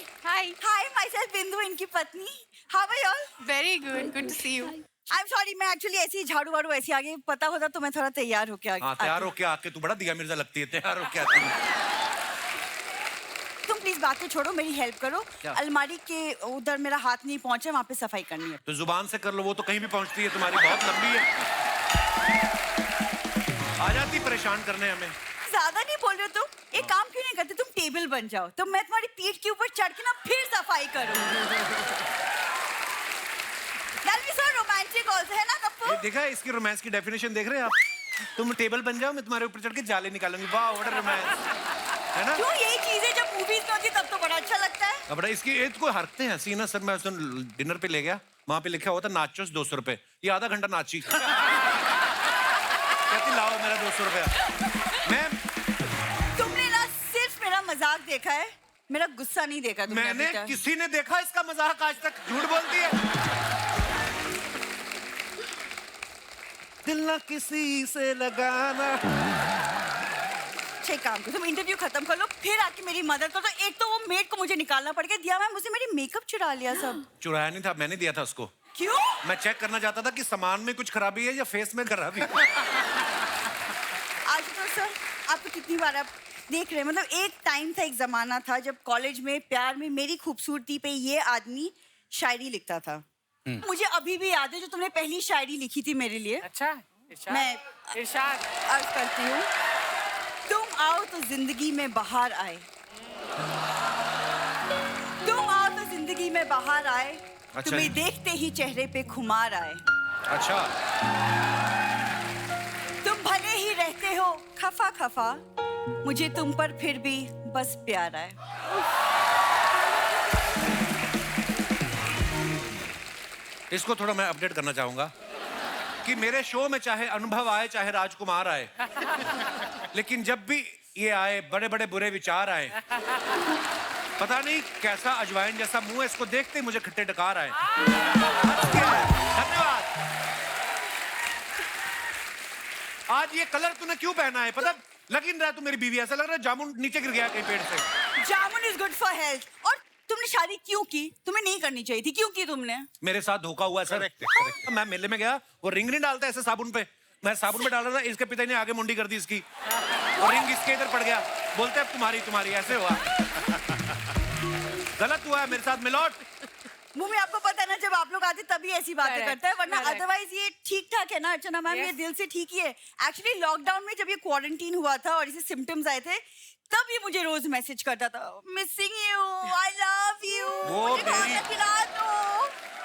माय सेल्फ बिंदु, इनकी पत्नी। How are you all? Very good. Good to see you. I am sorry, मैं एक्चुअली ऐसी झाड़ू वाड़ू ऐसी आगे पता होता तो मैं थोड़ा तैयार होके हाँ, तैयार होके आके तू बड़ा दिया मिर्जा लगती है, तैयार होके आती है। तुम प्लीज बातें छोड़ो, मेरी हेल्प करो। क्या? अलमारी के उधर मेरा हाथ नहीं पहुंचा, वहाँ पे सफाई करनी है। तो जुबान से कर लो, वो तो कहीं भी पहुंचती है, तुम्हारी बहुत लंबी है। आ जाती परेशान करने हमें। ज्यादा नहीं बोल रहे हो तुम? एक काम क्यों नहीं करते, तुम टेबल बन जाओ तो मैं तुम्हारी पीठ के ऊपर चढ़ के ना फिर सफाई करूं। That'll be so romantic also, है ना कप्पू? ये देखा है, इसकी रोमांस की डेफिनेशन देख रहे हैं आप? तुम टेबल बन जाओ, मैं तुम्हारे ऊपर चढ़ के जाले निकालूंगी। वाह व्हाट अ रोमांस, है ना? क्यों, यही चीजें जब मूवीज में होती तब तो बड़ा अच्छा लगता है। अब बड़ा इसकी एक को हरते हैं हंसी ना सर। मैं डिनर पे ले गया, वहां पे लिखा हुआ था नाचोस 200 रुपए। ये आधा घंटा नाची। कहती लाओ मेरा 200 रुपया। मैम, तुमने ना सिर्फ मेरा मजाक देखा है, मेरा गुस्सा नहीं देखा तुमने मैंने अभी तक। किसी ने देखा इसका मजाक आज तक? झूठ बोलती है। दिल ना किसी से लगाना। एक काम करो, तुम इंटरव्यू खत्म कर लो, फिर आके मेरी मदद करो। तो एक तो वो मेड को मुझे निकालना पड़ गया, दिया मैम मुझे मेरी मेकअप चुरा लिया सब। चुराया नहीं था, मैंने दिया था उसको। क्यों? मैं चेक करना चाहता था कि सामान में कुछ खराबी है या फेस में खराबी। आज तो सर आपको कितनी बार आप देख रहे हैं, मतलब एक टाइम था, एक जमाना था जब कॉलेज में प्यार में मेरी खूबसूरती पे ये आदमी शायरी लिखता था। मुझे अभी भी याद है जो तुमने पहली शायरी लिखी थी मेरे लिए। अच्छा, इरशाद। मैं इरशाद। अर्ज करती हूँ, तुम आओ तो जिंदगी में बाहर आए, तुम आओ तो जिंदगी में बाहर आए, अच्छा। तुम्हें देखते ही चेहरे पे खुमार आए। अच्छा, तुम भले ही रहते हो खफा खफा, मुझे तुम पर फिर भी बस प्यार आए। इसको थोड़ा मैं अपडेट करना चाहूंगा कि मेरे शो में चाहे अनुभव आए चाहे राजकुमार आए, लेकिन जब भी ये आए बड़े बड़े बुरे विचार आए। पता नहीं कैसा अजवाइन जैसा मुंह है, इसको देखते ही मुझे खट्टे डकार आए। धन्यवाद। आज ये कलर तूने क्यों पहना है? पता लग ही नहीं रहा तू मेरी बीवी, ऐसा लग रहा है जामुन नीचे गिर गया कहीं पेड़ से। जामुन इज गुड फॉर हेल्थ। और तुमने शादी क्यों की? तुम्हें नहीं करनी चाहिए थी, क्यों की तुमने? मेरे साथ धोखा हुआ है सर। मैं मेले में गया, वो रिंग नहीं डालता ऐसे साबुन पे, मैं साबुन पे डाल रहा था, इसके पिता ने आगे मुंडी कर दी इसकी, और रिंग इसके इधर पड़ गया। बोलते अब तुम्हारी तुम्हारी ऐसे हुआ। गलत हुआ है मेरे साथ मिलोट। मुंह में आपको पता है ना, जब आप लोग आते तभी ऐसी बातें Correct, करता है, वरना correct. अदरवाइज ये ठीक ठाक है ना अर्चना मैम। Yes. ये दिल से ठीक ही है। एक्चुअली लॉकडाउन में जब ये क्वारंटीन हुआ था और इसे सिम्टम्स आए थे, तब ये मुझे रोज मैसेज करता था, missing you, I love you, वो मुझे खाना मेरी- खिला दो।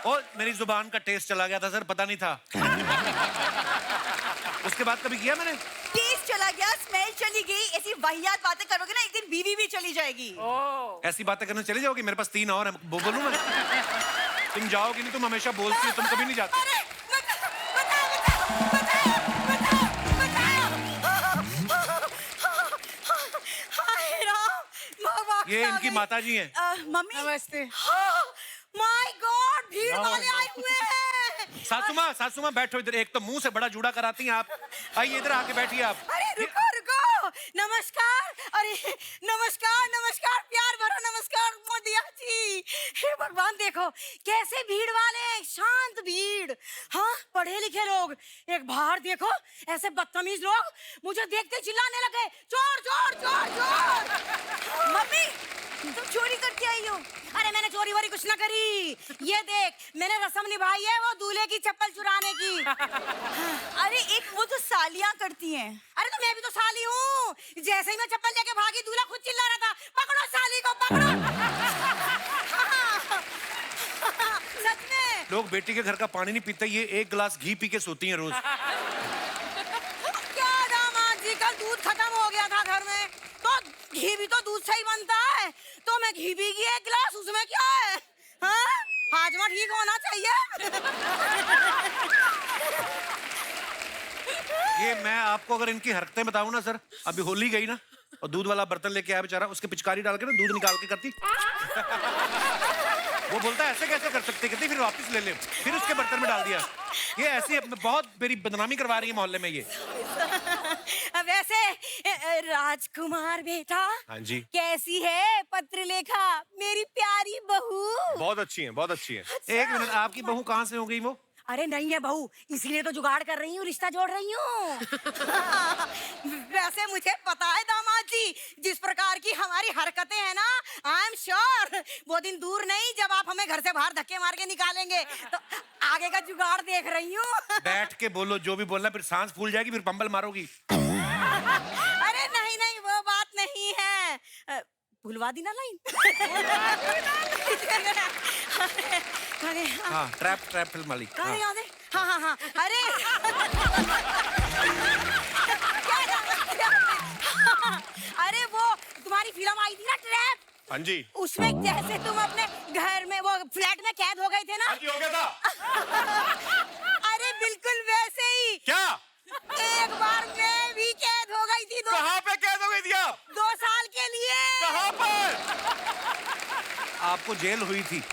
और मेरी जुबान का टेस्ट चला गया था सर, पता नहीं था। उसके बाद कभी किया मैंने? टेस्ट चला गया, स्मेल चली गई। ऐसी वाहियात बातें करोगे ना, एक दिन बीवी भी चली जाएगी। ओह, ऐसी बातें करने चली जाओगी? मेरे पास 3 और हैं, बोलूं मैं? तुम जाओगी नहीं, तुम हमेशा बोलती हो, तुम कभी नहीं जाती। अरे बताओ बताओ बताओ बताओ बताओ। हाय राम, बाबा ये इनकी माता जी हैं। मम्मी नमस्ते। माय गॉड, भीड़ वाले आए हुए हैं। सासू माँ बैठो इधर। एक तो मुंह से बड़ा जूड़ा कराती हैं आप। आइए इधर आके बैठिए आप। अरे रुको रुको, नमस्कार। अरे नमस्कार नमस्कार, प्यार भरा नमस्कार मोदिया जी। हे भगवान, देखो कैसे भीड़ वाले, शांत भीड़। हाँ, पढ़े लिखे लोग। एक बाहर देखो, ऐसे बदतमीज लोग मुझे देखते चिल्लाने लगे, चोर चोर चोर चोर। मम्मी, तुम चोरी करके आई हो? अरे मैंने चोरी वोरी कुछ ना करी। ये देख, मैंने रस्म निभाई है वो दूल्हे की चप्पल चुराने की। अरे एक वो तो सालियां करती हैं। अरे तो मैं भी तो साली हूँ। जैसे ही मैं चप्पल लेके भागी, दूल्हा खुद चिल्ला रहा था, पकड़ो साली को पकड़ो। सच में। लोग बेटी के घर का पानी नहीं पीते, ये 1 गिलास घी पी के सोती हैं रोज। क्या दामाद जी, कल दूध खत्म हो गया था घर में, तो घी भी तो दूध से ही बनता है। तो में घी भी गया एक गिलास, उसमें क्या है? हाँ? हाजमा ठीक होना चाहिए। ये मैं आपको अगर इनकी हरकतें बताऊं ना सर, अभी होली गई ना और दूध वाला बर्तन लेके आया बेचारा, उसके पिचकारी डाल के ना दूध निकाल के करती। वो बोलता है ऐसे कैसे कर सकते, कहती फिर वापस ले ले, फिर उसके बर्तन में डाल दिया। ये ऐसी बहुत मेरी बदनामी करवा रही है मोहल्ले में ये। वैसे राजकुमार बेटा, हाँ जी। कैसी है पत्रलेखा मेरी प्यारी बहू? बहुत अच्छी है, बहुत अच्छी है। एक मिनट, आपकी बहू कहाँ से हो गई वो? अरे नहीं है बहू, इसीलिए तो जुगाड़ कर रही हूँ, रिश्ता जोड़ रही हूँ। वैसे मुझे पता है दामाद जी, जिस प्रकार की हमारी हरकतें हैं ना, आई एम श्योर वो दिन दूर नहीं जब आप हमें घर से बाहर धक्के मार के निकालेंगे। तो आगे का जुगाड़ देख रही हूँ। बैठ के बोलो जो भी बोलना, फिर सांस फूल जाएगी, फिर पंबल मारोगी। अरे नहीं नहीं, वो बात नहीं है। भुलवा दी ना लाइन। अरे हाँ, ट्रैप फिल्म वाली। अरे याद है? हाँ हाँ हाँ, अरे अरे वो तुम्हारी फिल्म आई थी ना ट्रैप, हाँ जी। उसमें जैसे तुम अपने घर में वो फ्लैट में कैद हो गए थे ना। हाँ जी, हो गया था। अरे बिल्कुल वैसे ही। क्या? एक बार मैं भी कैद हो गई थी। कहाँ पे कैद हो गई थी आप? 2 साल के लिए। कहाँ पर? आपको जेल हुई थी?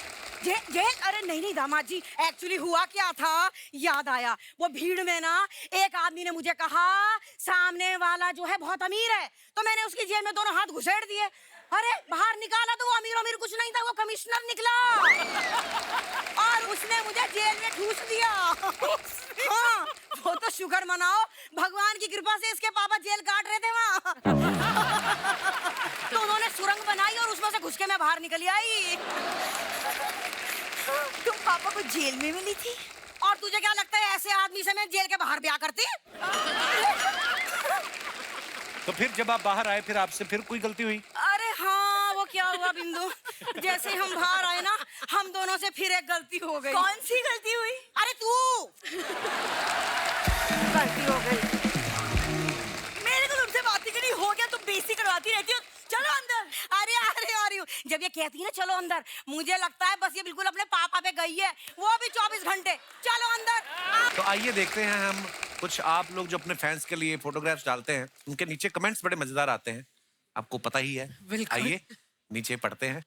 जेल? अरे नहीं नहीं दामाद जी, एक्चुअली हुआ क्या था, याद आया। वो भीड़ में ना एक आदमी ने मुझे कहा सामने वाला जो है बहुत अमीर है, तो मैंने उसकी जेब में दोनों हाथ घुसेड़ दिए। अरे बाहर निकाला तो वो अमीर अमीर कुछ नहीं था, वो कमिश्नर निकला और उसने मुझे जेल में ठूस दिया। हाँ, वो तो शुक्र मनाओ, भगवान की कृपा से इसके पापा जेल काट रहे थे वहाँ। तो उन्होंने सुरंग बनाई और उसमें से घुस के मैं बाहर निकली आई। तुम पापा को जेल में मिली थी? और तुझे क्या लगता है ऐसे आदमी से मैं जेल के बाहर ब्याह करती? तो फिर जब आप बाहर आए, फिर आपसे फिर कोई गलती हुई? अरे हाँ, वो क्या हुआ बिंदु, जैसे हम बाहर आए ना, हम दोनों से फिर एक गलती हो गई। कौन सी गलती हुई? अरे तू गलती हो गई। मेरे को तुमसे बात ही करनी, हो गया तुम बेइज्जती करवाती रहती हो। चलो अंदर। अरे अरे अरे, जब ये कहती है ना चलो अंदर, मुझे लगता है बस ये बिल्कुल अपने पापा पे गई है, वो भी 24 घंटे। चलो अंदर। तो आइए देखते हैं हम कुछ आप लोग जो अपने फैंस के लिए फोटोग्राफ्स डालते हैं, उनके नीचे कमेंट्स बड़े मजेदार आते हैं, आपको पता ही है। आइए नीचे पढ़ते हैं।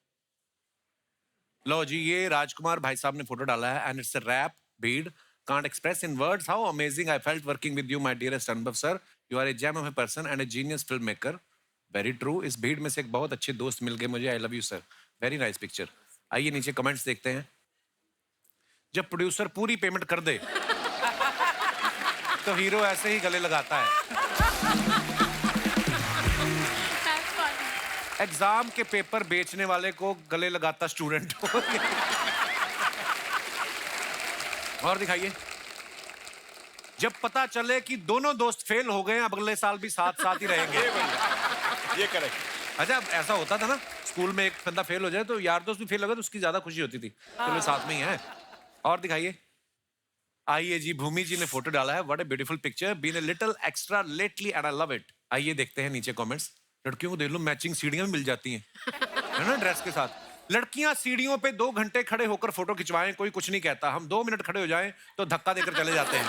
लो जी, ये राजकुमार भाई साहब ने फोटो डाला है and it's a rap beat. Can't express in words how amazing I felt working with you, my dearest Anubhav sir. You are a gem of a person and a genius filmmaker. Very true. इस भीड़ में से एक बहुत अच्छे दोस्त मिल गए मुझे। I love you sir. Very nice picture. आइए नीचे कमेंट्स देखते हैं। जब प्रोड्यूसर पूरी पेमेंट कर दे तो हीरो ऐसे ही गले लगाता है। एग्जाम के पेपर बेचने वाले को गले लगाता स्टूडेंट। और दिखाइए। जब पता चले कि दोनों दोस्त फेल हो गए, अब अगले साल भी साथ साथ ही रहेंगे। ये करेक्ट। अच्छा, ऐसा होता था ना स्कूल में, एक बंदा फेल हो जाए तो यार दोस्त भी फेल हो गए तो उसकी ज्यादा खुशी होती थी, तो साथ में ही है। और दिखाइए। आइए जी, भूमि जी ने फोटो डाला है। What a beautiful picture, been a little extra lately and I love it. आइए देखते हैं नीचे कमेंट्स। लड़कियों को देख लो, मैचिंग सीढ़ियां मिल जाती हैं, है ना, ड्रेस के साथ। लड़कियां सीढ़ियों पे 2 घंटे खड़े होकर फोटो खिंचवाएं, कोई कुछ नहीं कहता। हम 2 मिनट खड़े हो जाएं तो धक्का देकर चले जाते हैं।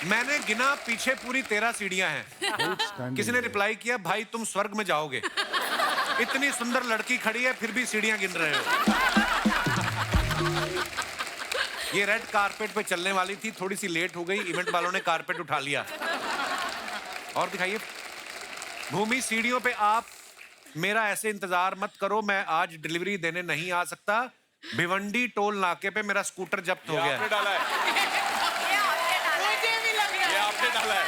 मैंने गिना, पीछे पूरी 13 सीढ़ियां हैं। किसी ने रिप्लाई किया, भाई तुम स्वर्ग में जाओगे, इतनी सुंदर लड़की खड़ी है फिर भी सीढ़ियां गिन रहे हो। ये रेड कारपेट पे चलने वाली थी, थोड़ी सी लेट हो गई, इवेंट वालों ने कारपेट उठा लिया। और दिखाइए। भूमि, सीढ़ियों पे आप मेरा ऐसे इंतजार मत करो, मैं आज डिलीवरी देने नहीं आ सकता। भिवंडी टोल नाके पे मेरा स्कूटर जब्त हो गया। आपने डाला है। ये आपने डाला है।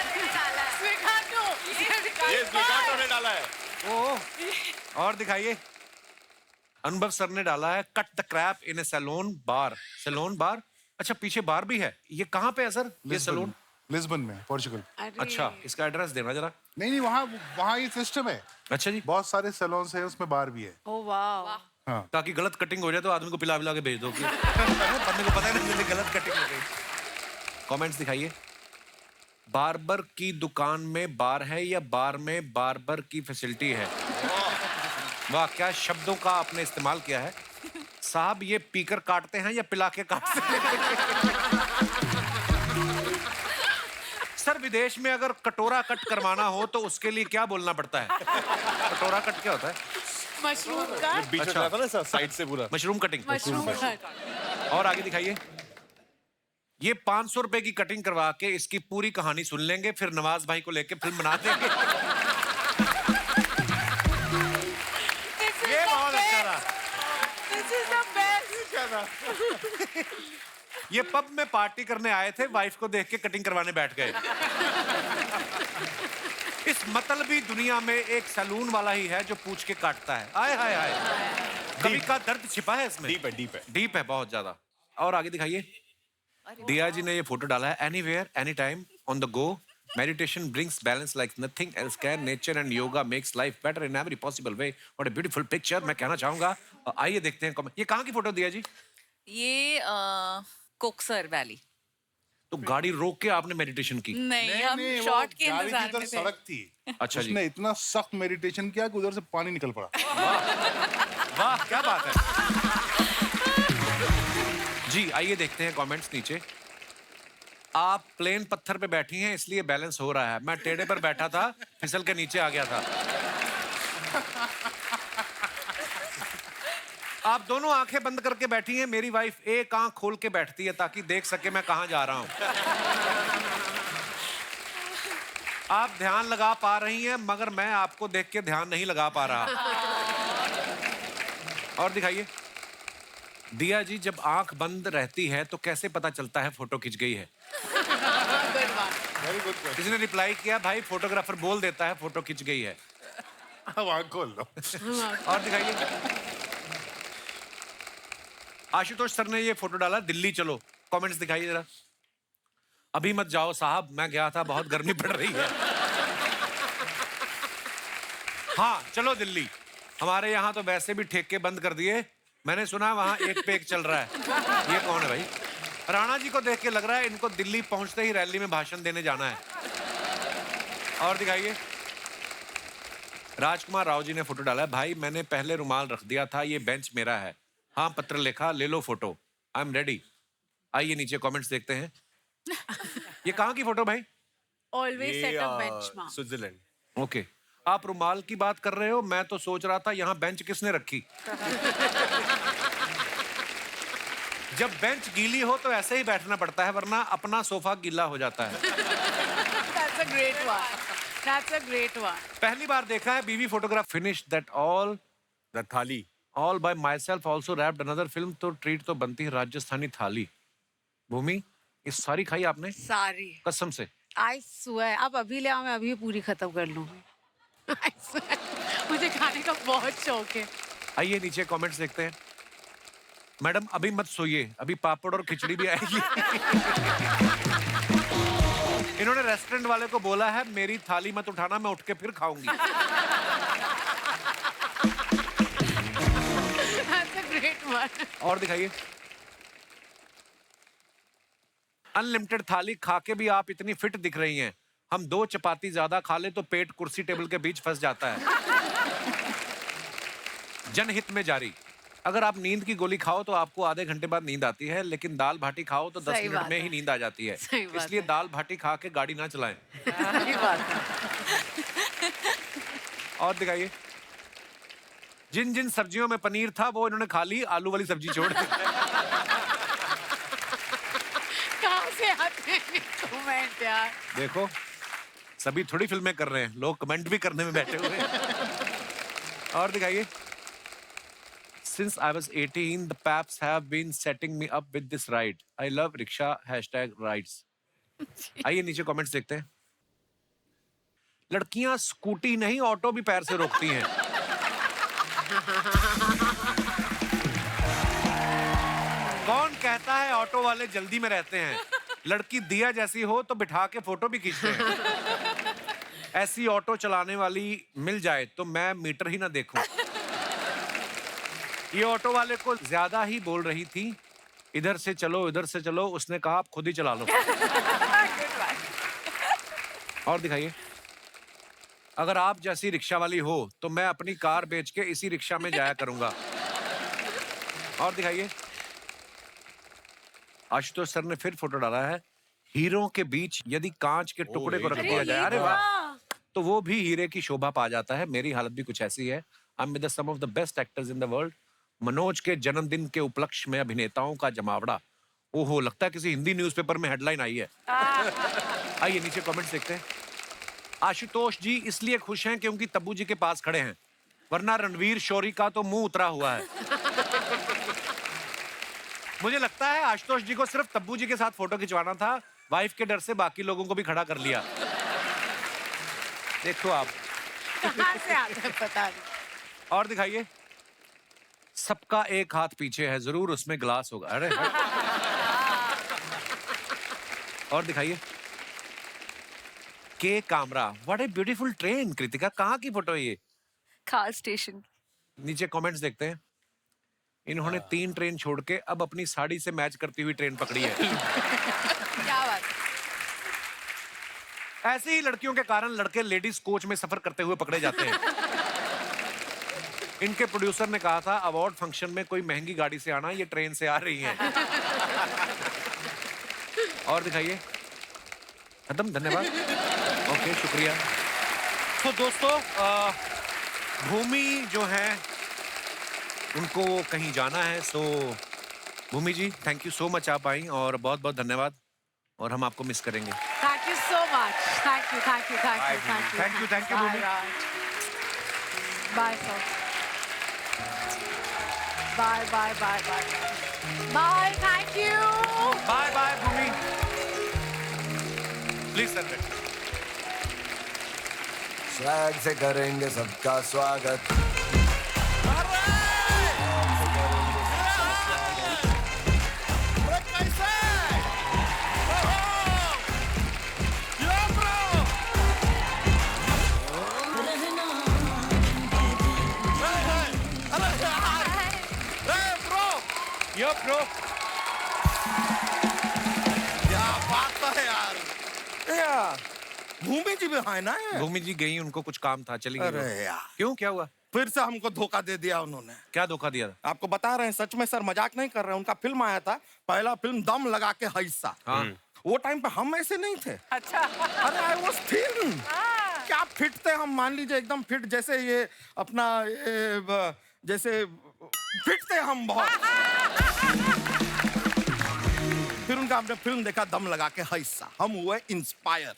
ये स्वीकार्टो ने डाला है। ओह, और दिखाइए। अनुभव सर ने डाला है, cut the crap in a saloon bar. Saloon bar, अच्छा पीछे बार भी है। ये कहाँ पे है सर ये सैलून? लिस्बन में, पोर्चुगल। अच्छा, इसका एड्रेस देना जरा। नहीं, वहाँ ये सिस्टम है। अच्छा जी, बहुत सारे सैलून्स हैं, उसमें बार भी है। ओह वाह। हाँ, ताकि गलत कटिंग हो जाए तो आदमी को पिला पिला के भेज दो कि बंदे को पता है ना गलत कटिंग हो गई। कमेंट्स दिखाइए। बार्बर की दुकान में बार है या बार में बार्बर की फैसिलिटी है? वाह, क्या शब्दों का आपने इस्तेमाल किया है साहब। ये पीकर काटते हैं या पिला के काटते हैं? सर, विदेश में अगर कटोरा कट करवाना हो तो उसके लिए क्या बोलना पड़ता है? कटोरा कट क्या होता है? मशरूम का बीच में जाता ना साइड से पूरा। Mushroom cutting. मशरूम का और आगे दिखाइए। ये 500 रुपए की कटिंग करवा के इसकी पूरी कहानी सुन लेंगे, फिर नवाज भाई को लेके फिल्म बना देंगे। ये बहुत अच्छा रहा। This is the best. ये पब में पार्टी करने आए थे, वाइफ को देख के कटिंग करवाने बैठ गए। इस मतलबी दुनिया में एक सैलून वाला ही है जो पूछ के काटता है। आय हाय हाय, कभी का दर्द छिपा है इसमें। डीप है, डीप है। डीप है बहुत ज्यादा। और आगे दिखाइए। दिया जी ने ये फोटो डाला है। Anywhere any time on the go, meditation brings balance like nothing else can, nature and yoga makes life better in every possible way. What a beautiful picture, मैं कहना चाहूंगा। आइए देखते हैं ये कहाँ की फोटो दिया जी? ये कोकसर वैली। तो गाड़ी रोक के आपने मेडिटेशन की? नहीं, हम शॉट के गाड़ी की इंतजार उधर में थे। सड़क थी। अच्छा जी। उसने इतना सख्त मेडिटेशन किया कि उधर से पानी निकल पड़ा। वाह, क्या बात है जी। आइए देखते हैं कमेंट्स नीचे। आप प्लेन पत्थर पे बैठी हैं इसलिए बैलेंस हो रहा है। मैं टेढ़े पर बैठा था, फिसल के नीचे आ गया था। आप दोनों आंखें बंद करके बैठी हैं। मेरी वाइफ एक आंख खोल के बैठती है ताकि देख सके मैं कहां जा रहा हूं। आप ध्यान लगा पा रही हैं मगर मैं आपको देख के ध्यान नहीं लगा पा रहा। और दिखाइए। दिया जी, जब आंख बंद रहती है तो कैसे पता चलता है फोटो खिंच गई है? Very good question. किसी ने रिप्लाई किया, भाई फोटोग्राफर बोल देता है फोटो खिंच गई है। अब आँख खोल लो। और दिखाइए। आशुतोष सर ने ये फोटो डाला, दिल्ली चलो। कमेंट्स दिखाइए जरा। अभी मत जाओ साहब, मैं गया था, बहुत गर्मी पड़ रही है। हाँ चलो दिल्ली। हमारे यहाँ तो वैसे भी ठेके बंद कर दिए। मैंने सुना वहाँ एक पे एक चल रहा है। ये कौन है भाई? राणा जी को देख के लग रहा है इनको दिल्ली पहुंचते ही रैली में भाषण देने जाना है। और दिखाइए। राजकुमार राव जी ने फोटो डाला है। भाई मैंने पहले रुमाल रख दिया था, ये बेंच मेरा है। हाँ पत्र लिखा, ले लो फोटो, आई एम रेडी। आइए नीचे कमेंट्स देखते हैं। ये कहाँ की फोटो भाई? ऑलवेज सेट अ बेंचमार्क। स्विट्जरलैंड। ओके। आप रुमाल की बात कर रहे हो, मैं तो सोच रहा था यहाँ बेंच किसने रखी। जब बेंच गीली हो तो ऐसे ही बैठना पड़ता है, वरना अपना सोफा गीला हो जाता है। That's a great one. That's a great one. पहली बार देखा है बीवी photograph. Finish that all the thali. All by my self also wrapped another film. तो ट्रीट तो बनती है राजस्थानी थाली। भूमि, ये सारी खाई आपने? सारी। कसम से? I swear. आप अभी ले आओ, मैं अभी पूरी खत्म कर लूंगी। I swear. मुझे खाने का बहुत शौक है। आइए नीचे कमेंट्स देखते हैं। मैडम अभी मत सोइए, अभी पापड़ और खिचड़ी भी आएगी। इन्होंने रेस्टोरेंट वाले को बोला है मेरी थाली मत उठाना, मैं उठ के फिर खाऊंगी। That's a great one. और दिखाइए। अनलिमिटेड थाली खा के भी आप इतनी फिट दिख रही हैं। हम 2 चपाती ज्यादा खा ले तो पेट कुर्सी टेबल के बीच फंस जाता है। जनहित में जारी। अगर आप नींद की गोली खाओ तो आपको आधे घंटे बाद नींद आती है, लेकिन दाल भाटी खाओ तो 10 सही मिनट बात में है। ही नींद आ जाती है। सही बात इसलिए है। दाल भाटी खा के गाड़ी ना चलाएं। सही बात है। और दिखाइए। जिन जिन सब्जियों में पनीर था वो इन्होंने खा ली, आलू वाली सब्जी छोड़ दी। कहाँ से आते हैं कमेंट यार? देखो सभी थोड़ी फिल्में कर रहे हैं, लोग कमेंट भी करने में बैठे हुए हैं। और दिखाइए। Since I was 18, the Paps have been setting me up with this ride. I love rickshaw #rides. आइए नीचे कमेंट्स देखते हैं। लड़कियां स्कूटी नहीं ऑटो भी पैर से रोकती हैं। कौन कहता है ऑटो वाले जल्दी में रहते हैं? लड़की दिया जैसी हो तो बिठा के फोटो भी खींचते हैं। ऐसी ऑटो चलाने वाली मिल जाए तो मैं मीटर ही ना देखूं। ये ऑटो वाले को ज्यादा ही बोल रही थी, इधर से चलो इधर से चलो। उसने कहा आप खुद ही चला लो। और दिखाइए। अगर आप जैसी रिक्शा वाली हो तो मैं अपनी कार बेच के इसी रिक्शा में जाया करूंगा। और दिखाइए, आशुतोष सर ने फिर फोटो डाला है, हीरों के बीच यदि कांच के टुकड़े को रख दिया जाए, अरे वाह, तो वो भी हीरे की शोभा पा जाता है। मेरी हालत भी कुछ ऐसी है। I am with some of the best actors in the world. Manoj के जन्मदिन के उपलक्ष्य में अभिनेताओं का जमावड़ा। ओहो, लगता है किसी हिंदी न्यूज़पेपर में हेडलाइन आई है। आइए नीचे कमेंट्स देखते हैं। आशुतोष जी इसलिए खुश हैं क्योंकि तब्बू जी के पास खड़े हैं, वरना रणवीर शोरी का तो मुंह उतरा हुआ है। मुझे लगता है आशुतोष जी को सिर्फ तब्बू जी के साथ फोटो खिंचवाना था, वाइफ के डर से बाकी लोगों को भी खड़ा कर लिया। देखो आप, कहाँ से आता है पता नहीं। और दिखाइए, सबका एक हाथ पीछे है, जरूर उसमें ग्लास होगा। अरे और दिखाइए, के Kamra, what a beautiful train. Kritika, कहाँ की फोटो है ये? खार स्टेशन। नीचे कमेंट्स देखते हैं। इन्होंने 3 ट्रेन छोड़ के अब अपनी साड़ी से मैच करती हुई ट्रेन पकड़ी है। क्या बात। ऐसे ही लड़कियों के कारण लड़के लेडीज कोच में सफर करते हुए पकड़े जाते हैं। इनके प्रोड्यूसर ने कहा था अवार्ड फंक्शन में कोई महंगी गाड़ी से आना, ये ट्रेन से आ रही हैं। और दिखाइए, खत्म, धन्यवाद, ओके, शुक्रिया। तो दोस्तों, भूमि जो है उनको कहीं जाना है, सो भूमि जी थैंक यू सो मच, आप आई और बहुत बहुत धन्यवाद, और हम आपको मिस करेंगे। Thank you so much, thank you, thank you, thank you, thank you, thank you, thank you Bhumi. Bye sir, bye bye bye bye bye, thank you, bye bye Bhumi, please sir. Swag से करेंगे सबका स्वागत। यो bro, क्या बात है यार। भूमि जी भी है ना ये? भूमि जी गई, उनको कुछ काम था, चली गई। अरे यार, क्यों, क्या हुआ? फिर से हमको धोखा दे दिया उन्होंने। क्या धोखा दिया था? आपको बता रहे हैं, सच में सर, मजाक नहीं कर रहे हैं। उनका फिल्म आया था, पहला फिल्म दम लगा के हिस्सा। हाँ। वो टाइम पे हम ऐसे नहीं थे। अच्छा। अरे आई वाज थिन। क्या फिट थे हम, मान लीजिए एकदम फिट, जैसे ये अपना जैसे फिट थे हम बहुत। फिर उनका हमने फिल्म देखा दम लगा के हिस्सा, हम हुए इंस्पायर।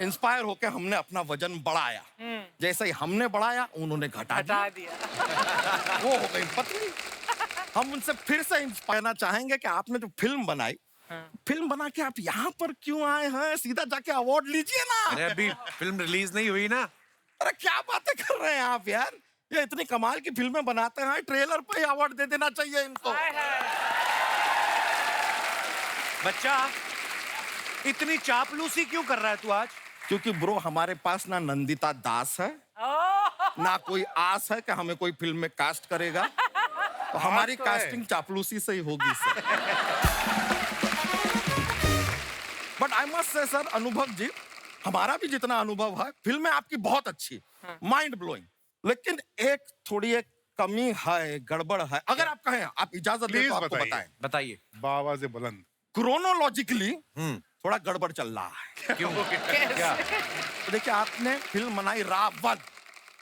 इंस्पायर होके हमने अपना वजन बढ़ाया। जैसे ही हमने बढ़ाया उन्होंने घटा दिया। वो हो गई पतली। हम उनसे फिर से इंस्पायर चाहेंगे कि आपने जो फिल्म बनाई, फिल्म बना के आप यहाँ पर क्यों आए हैं? सीधा जाके अवार्ड लीजिए ना। अरे अभी फिल्म रिलीज नहीं हुई ना। अरे क्या बातें कर रहे हैं आप यार, ये इतनी कमाल की फिल्में बनाते हैं, ट्रेलर पे ही अवार्ड दे देना चाहिए इनको। बच्चा, इतनी चापलूसी क्यों कर रहा है तू आज? क्योंकि ब्रो, हमारे पास ना नंदिता दास है, ना कोई आस है कि हमें कोई फिल्म में कास्ट करेगा, तो हमारी कास्टिंग चापलूसी से ही होगी sir. But I must say sir, अनुभव जी, हमारा भी जितना अनुभव है, फिल्में आपकी बहुत अच्छी, माइंड ब्लोइंग, लेकिन एक थोड़ी एक कमी है, गड़बड़ है। अगर आप कहें, आप इजाजत दें तो आपको बताएं। बताइए। बाबा से बुलंद। क्रोनोलॉजिकली थोड़ा गड़बड़ चल रहा है। क्यों? क्या? तो देखिए, आपने फिल्म बनाई रावण,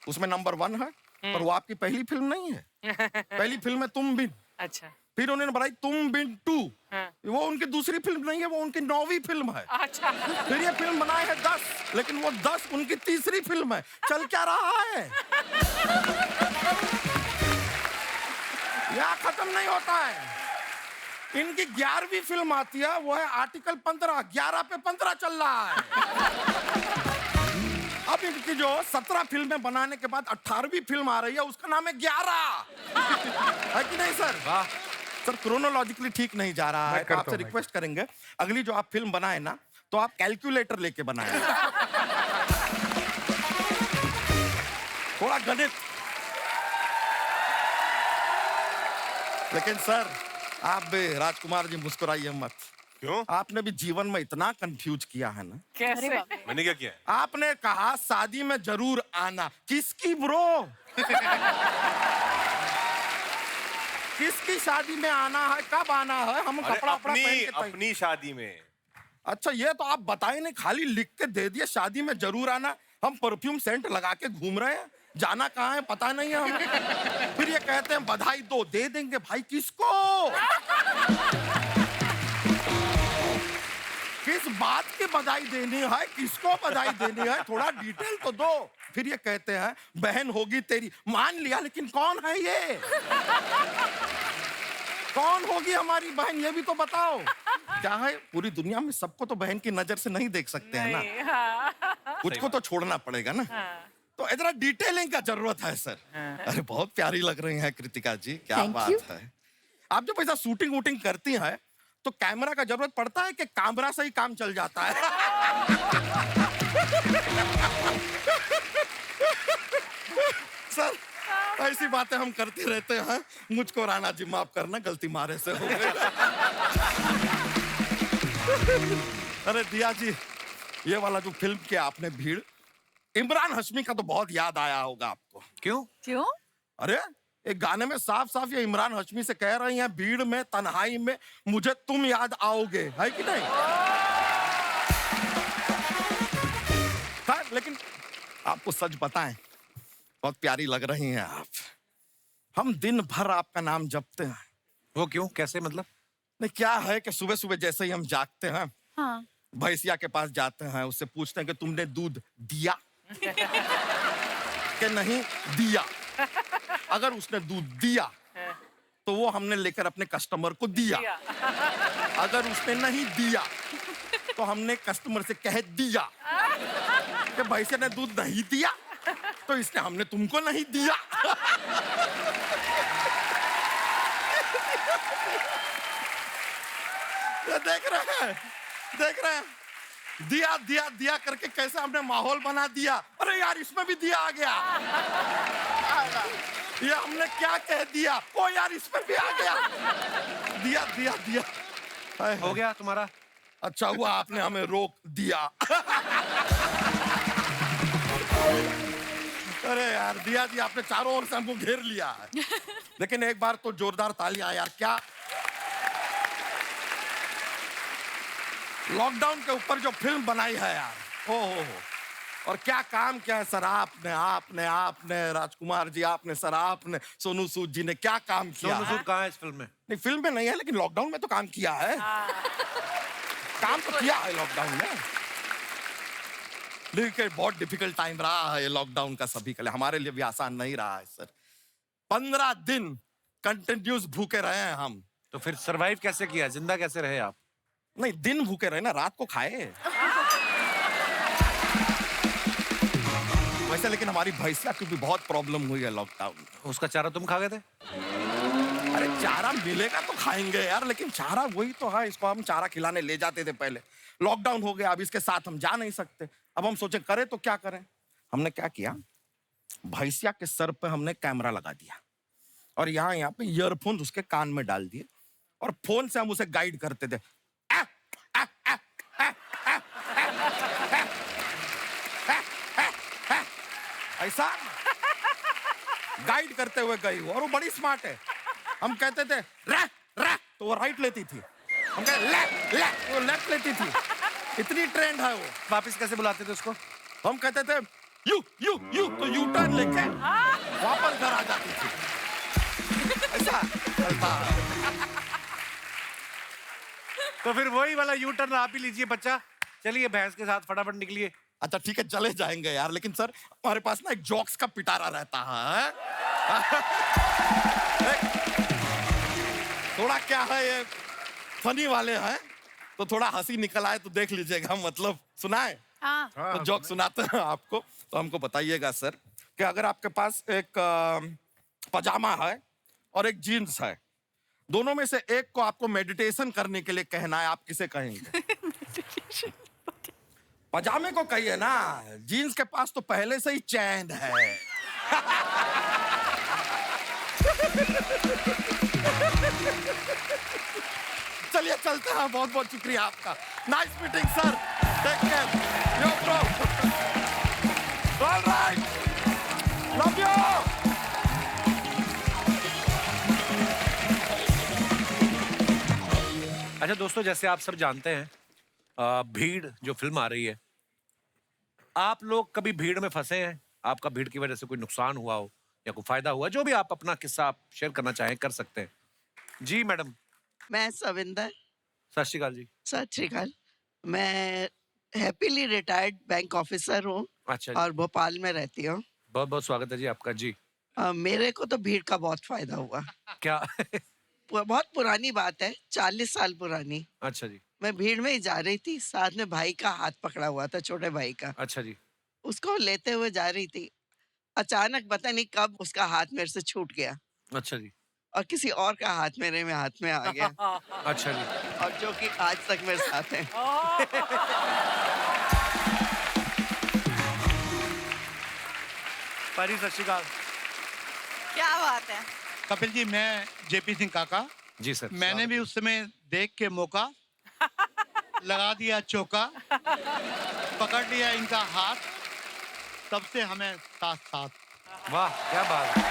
उसमें नंबर 1 है, पर वो आपकी पहली फिल्म नहीं है। पहली फिल्म है तुम बिन। अच्छा। फिर उन्होंने बनाई तुम बिन 2, वो उनकी दूसरी फिल्म नहीं है, वो उनकी 9वीं फिल्म है। अच्छा। फिर ये फिल्म बनाए है 10, लेकिन वो 10 उनकी तीसरी फिल्म है। चल क्या रहा है? यहाँ खत्म नहीं होता है। इनकी 11वीं फिल्म आती है, वो है आर्टिकल 15, 11 पे 15 चल रहा है। अब इनकी जो 17 फिल्में बनाने के बाद 18वीं फिल्म आ रही है, उसका नाम है 11। है कि नहीं सर? वाह सर, क्रोनोलॉजिकली ठीक नहीं जा रहा है। तो आपसे रिक्वेस्ट करेंगे, अगली जो आप फिल्म बनाए ना, तो आप कैलकुलेटर लेके बनाए। थोड़ा गणित। लेकिन सर, आप भी राजकुमार जी मुस्कुराइए मत। क्यों? आपने भी जीवन में इतना कंफ्यूज किया है ना। कैसे? मैंने क्या किया है? आपने कहा शादी में जरूर आना। किसकी ब्रो? किसकी शादी में आना है? कब आना है? हम अरे कपड़ा वपड़ा पहन के अपनी शादी में। अच्छा, ये तो आप बताए नहीं, खाली लिख के दे दिए शादी में जरूर आना। हम परफ्यूम सेंट लगा के घूम रहे हैं, जाना कहाँ है पता नहीं है हमें। फिर ये कहते हैं बधाई दो, दे देंगे भाई। किसको? किस बात की बधाई देनी है? किसको बधाई देनी है? थोड़ा डिटेल तो दो। फिर ये कहते हैं बहन होगी तेरी। मान लिया, लेकिन कौन है ये? कौन होगी हमारी बहन, ये भी तो बताओ। क्या है, पूरी दुनिया में सबको तो बहन की नजर से नहीं देख सकते हैं ना। कुछ को तो छोड़ना पड़ेगा ना। तो इतना डिटेलिंग का जरूरत है सर। अरे बहुत प्यारी लग रही हैं कृतिका जी, क्या बात है। आप जब ऐसा शूटिंग वूटिंग करती हैं तो कैमरा का जरूरत पड़ता है कि कैमरा से ही काम चल जाता है? सर ऐसी बातें हम करते रहते हैं। मुझको राणा जी माफ करना, गलती मारे से हो गई। अरे दिया जी, ये वाला जो फिल्म के आपने भीड़, इमरान हाशमी का तो बहुत याद आया होगा आपको। क्यों? क्यों? अरे एक गाने में साफ साफ ये इमरान हाशमी से कह रही हैं, भीड़ में तन्हाई में मुझे तुम याद आओगे, है कि नहीं? हाँ, लेकिन आपको सच बताएं, बहुत प्यारी लग रही हैं आप। हम दिन भर आपका नाम जपते हैं। वो क्यों? कैसे मतलब? नहीं, क्या है कि सुबह सुबह जैसे ही हम जागते हैं, हाँ। भैंसिया के पास जाते हैं, उससे पूछते हैं कि तुमने दूध दिया कि नहीं दिया। अगर उसने दूध दिया तो वो हमने लेकर अपने कस्टमर को दिया। अगर उसने नहीं दिया तो हमने कस्टमर से कह दिया कि भैंसिया ने दूध नहीं दिया तो इसने हमने तुमको नहीं दिया। ये देख रहे हैं दिया दिया दिया करके कैसे हमने माहौल बना दिया। अरे यार, इसमें भी दिया आ गया। ये हमने क्या कह दिया? ओ यार, इसमें भी आ गया। दिया दिया दिया। हो गया तुम्हारा? अच्छा हुआ आपने हमें रोक दिया। अरे यार दिया जी, आपने चारों ओर से हमको घेर लिया है। लेकिन एक बार तो जोरदार तालियां यार। क्या लॉकडाउन के ऊपर जो फिल्म बनाई है यार, हो। और क्या काम किया है सर आपने राजकुमार जी, आपने सर, आपने सोनू सूद जी ने क्या काम किया। सोनू सूद कहाँ है इस फिल्म में? नहीं, फिल्म में नहीं है, लेकिन लॉकडाउन में तो काम किया है। काम तो किया है लॉकडाउन में। लेकिन बहुत डिफिकल्ट टाइम रहा है ये लॉकडाउन का सभी के लिए। हमारे लिए भी आसान नहीं रहा है सर। 15 दिन कंटिन्यूस भूखे रहे हैं हम। तो फिर सरवाइव कैसे किया? जिंदा कैसे रहे आप? नहीं, दिन भूखे रहे ना, रात को खाए। वैसे लेकिन हमारी भैंसिया की भी बहुत प्रॉब्लम हुई है लॉकडाउन में। उसका चारा तुम खा गए थे? अरे चारा मिलेगा तो खाएंगे यार, लेकिन चारा वही तो है। इसको हम चारा खिलाने ले जाते थे पहले। लॉकडाउन हो गया, अब इसके साथ हम जा नहीं सकते। अब हम सोचे करें तो क्या करें। हमने क्या किया, भैंसिया के सर पे हमने कैमरा लगा दिया और यहाँ पे ईयरफोन उसके कान में डाल दिए और फोन से हम उसे गाइड करते थे। ऐसा गाइड करते हुए गई और वो बड़ी स्मार्ट है। हम कहते थे रे रे तो वो राइट लेती थी, हम कहते ले ले वो लेफ्ट लेती थी। इतनी ट्रेंड है वो। वापस कैसे बुलाते थे उसको? हम कहते थे यू यू यू तो यू टर्न लेके वापस घर आ जाती थी। ऐसा चलता है। तो फिर वही वाला यू टर्न आप ही लीजिए बच्चा। चलिए भैंस के साथ फटाफट निकलिए। अच्छा ठीक है, चले जाएंगे यार, लेकिन सर हमारे पास ना एक जोक्स का पिटारा रहता है। थोड़ा क्या है, ये फनी वाले हैं तो थोड़ा हंसी निकल आए तो देख लीजिएगा। मतलब सुनाए तो जोक सुनाते हैं आपको, तो हमको बताइएगा सर कि अगर आपके पास एक पजामा है और एक जीन्स है, दोनों में से एक को आपको मेडिटेशन करने के लिए कहना है, आप किसे कहेंगे? पजामे को कहिए ना, जीन्स के पास तो पहले से ही चैन है। चलिए चलते हैं, बहुत बहुत शुक्रिया आपका। Nice meeting sir, take care, yo bro, alright, love you. अच्छा दोस्तों, जैसे आप सब जानते हैं, भीड़ जो फिल्म आ रही है, आप लोग कभी भीड़ में फंसे हैं? आपका भीड़ की वजह से कोई नुकसान हुआ हो या कोई फायदा हुआ, जो भी आप अपना किस्सा आप शेयर करना चाहें कर सकते हैं। जी मैडम। मैं सविंदर। सत श्री अकाल जी। सत श्री अकाल। मैं हैप्पीली रिटायर्ड बैंक ऑफिसर हूँ। अच्छा जी। और भोपाल में रहती हूँ। बहुत बहुत स्वागत है जी आपका। जी। मेरे को तो भीड़ का बहुत फायदा हुआ। क्या? बहुत पुरानी बात है, 40 साल पुरानी। अच्छा जी। मैं भीड़ में ही जा रही थी, साथ में भाई का हाथ पकड़ा हुआ था, छोटे भाई का। अच्छा जी। उसको लेते हुए जा रही थी, अचानक पता नहीं कब उसका हाथ मेरे से छूट गया। अच्छा जी। और किसी और का हाथ मेरे में हाथ में आ गया। अच्छा जी। और जो कि आज तक मेरे साथ है। पारी, सत श्री अकाल। क्या बात है। कपिल जी, मैं जेपी सिंह काका। जी सर। मैंने भी उस समय देख के मौका लगा दिया चौका, पकड़ लिया इनका हाथ, तब से हमें साथ साथ। वाह क्या बात है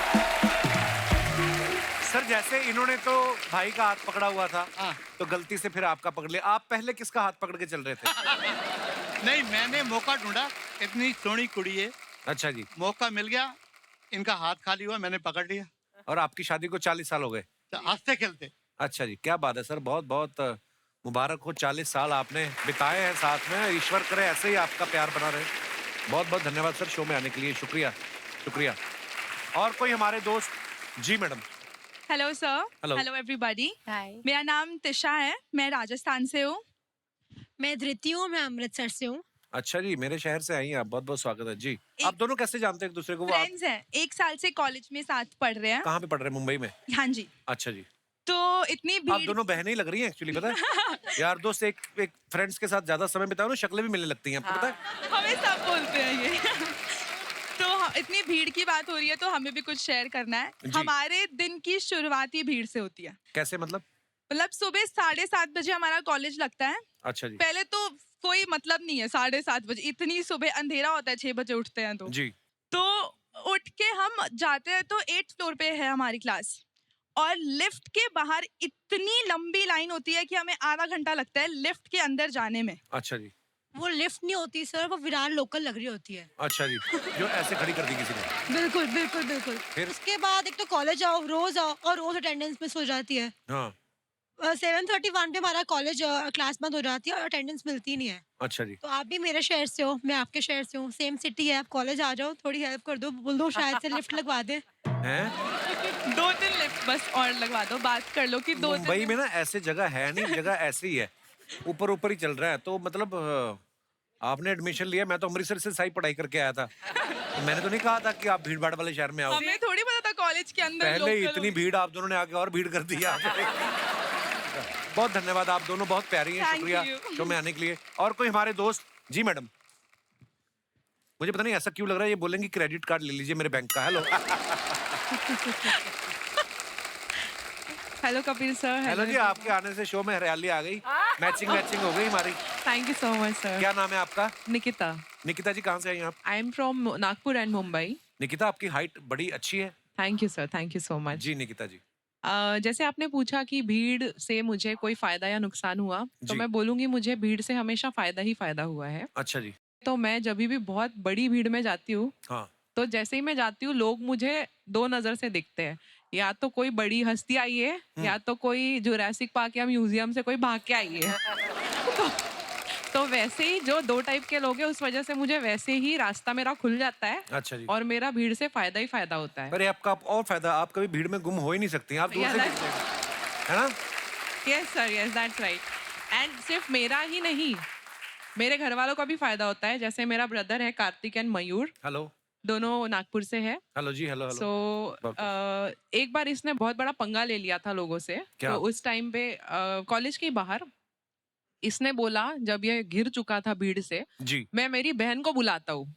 सर। जैसे इन्होंने तो भाई का हाथ पकड़ा हुआ था, तो गलती से फिर आपका पकड़ लिया। आप पहले किसका हाथ पकड़ के चल रहे थे? नहीं, मैंने मौका ढूंढा, इतनी सोहनी कुड़ी है। अच्छा जी। मौका मिल गया, इनका हाथ खाली हुआ, मैंने पकड़ लिया। और आपकी शादी को 40 साल हो गए? हंसते खेलते। अच्छा जी, क्या बात है सर। बहुत बहुत मुबारक हो। 40 साल आपने बिताए हैं साथ में। ईश्वर करे ऐसे ही आपका प्यार बना रहे। बहुत बहुत धन्यवाद सर शो में आने के लिए। शुक्रिया शुक्रिया। और कोई हमारे दोस्त? जी madam. Hello sir. Hello. Hello everybody. Hi. मेरा नाम तिशा है, मैं राजस्थान से हूँ। मैं धृति हूँ, मैं अमृतसर से हूँ। अच्छा जी, मेरे शहर से आई हैं आप। बहुत बहुत स्वागत है जी। आप दोनों कैसे जानते हैं एक दूसरे को? वो आप फ्रेंड्स हैं, 1 साल से कॉलेज में साथ पढ़ रहे हैं। कहाँ पे पढ़ रहे हैं? मुंबई में? हाँ जी। अच्छा जी। तो इतनी आप भीड़। दोनों बहनें ही लग रही हैं एक्चुअली, पता है? यार दोस्त एक फ्रेंड्स के साथ ज्यादा समय बिताओ ना, शक्लें भी मिलने लगती हैं आपको, पता है? हमें सब बोलते हैं ये। तो इतनी भीड़ की बात हो रही है, तो हमें भी कुछ शेयर करना है। जी। हमारे दिन की शुरुआत ही भीड़ से होती है। कैसे मतलब? मतलब सुबह 7:30 बजे हमारा कॉलेज लगता है। अच्छा जी। पहले तो कोई मतलब नहीं है 7:30 बजे, इतनी सुबह अंधेरा होता है, 6 बजे उठते हैं जी। तो उठ के हम जाते हैं, तो 8th फ्लोर पे है हमारी क्लास। और लिफ्ट के बाहर इतनी लंबी लाइन होती है कि हमें आधा घंटा लगता है लिफ्ट के अंदर जाने में। अच्छा जी। वो लिफ्ट नहीं होती सर, वो विरार लोकल लग रही होती है। अच्छा जी, जो ऐसे खड़ी कर दी किसी ने। बिल्कुल बिल्कुल बिल्कुल। फिर? उसके बाद एक तो कॉलेज आओ, रोज और रोज अटेंडेंस मिस हो जाती है। हाँ। 7:31 पे हमारा कॉलेज क्लास बंद हो जाती है और अटेंडेंस मिलती नहीं है। अच्छा जी। तो आप भी मेरे शहर से हो, मैं आपके शहर से हूँ, सेम सिटी है, आप कॉलेज आ जाओ, थोड़ी हेल्प कर दो, बोल दो शायद से लिफ्ट लगवा दे। हैं? 2-3 लिफ्ट बस और लगवा दो, बात कर लो कि 2 मुंबई में ना ऐसे जगह है नहीं, जगह ऐसी ही है, ऊपर ऊपर ही चल रहा है। तो मतलब आपने एडमिशन लिया, मैं तो अमृतसर से सही पढ़ाई करके आया था। तो मैंने तो नहीं कहा था कि आप भीड़ भाड़ वाले शहर में आओ। हमें थोड़ी पता था कॉलेज के अंदर पहले ही लोकल इतनी भीड़, आप दोनों ने आके और भीड़ कर दिया। बहुत धन्यवाद, आप दोनों बहुत प्यारी हैं। Thank शुक्रिया you. शो में आने के लिए। और कोई हमारे दोस्त? जी मैडम। मुझे पता नहीं ऐसा क्यों लग रहा है, ये बोलेंगे क्रेडिट कार्ड ले लीजिए मेरे बैंक का। Hello. Hello Kapil sir. Hello जी, आपके आने से शो में हरियाली आ गई, मैचिंग हो गई हमारी। Thank you so much sir. क्या नाम है आपका? निकिता। निकिता जी, कहाँ से आई हैं आप? I am from Nagpur and Mumbai. Nikita, आपकी हाइट बड़ी अच्छी है। Thank you sir, thank you so much. जी निकिता जी। जैसे आपने पूछा कि भीड़ से मुझे कोई फायदा या नुकसान हुआ, तो जी। मैं बोलूंगी मुझे भीड़ से हमेशा फायदा ही फायदा हुआ है। अच्छा जी। तो मैं जब भी बहुत बड़ी भीड़ में जाती हूँ, हाँ। तो जैसे ही मैं जाती हूँ, लोग मुझे 2 नजर से दिखते हैं। या तो कोई बड़ी हस्ती आई है, या तो कोई जुरासिक पार्क या म्यूजियम से कोई भाग के आई है। तो वैसे ही जो 2 टाइप के लोग हैं, उस वजह से मुझे वैसे ही रास्ता मेरा खुल जाता है। अच्छा जी। और मेरा भीड़ से फायदा ही फायदा होता है। अरे आपका और फायदा, आप कभी भीड़ में गुम हो ही नहीं सकती, आप दूर Yeah, से that's- दिखते हैं, है ना? Yes sir, yes that's right. And सिर्फ मेरा ही नहीं, मेरे घर वालों का भी फायदा होता है। जैसे मेरा ब्रदर है कार्तिक एंड मयूर, हेलो। दोनों नागपुर से है। हेलो जी। Hello hello. सो एक बार इसने बहुत बड़ा पंगा ले लिया था लोगों से। क्या? तो उस टाइम पे कॉलेज के बाहर इसने बोला, जब ये घिर चुका था भीड़ से, जी। मैं मेरी बहन को बुलाता हूँ।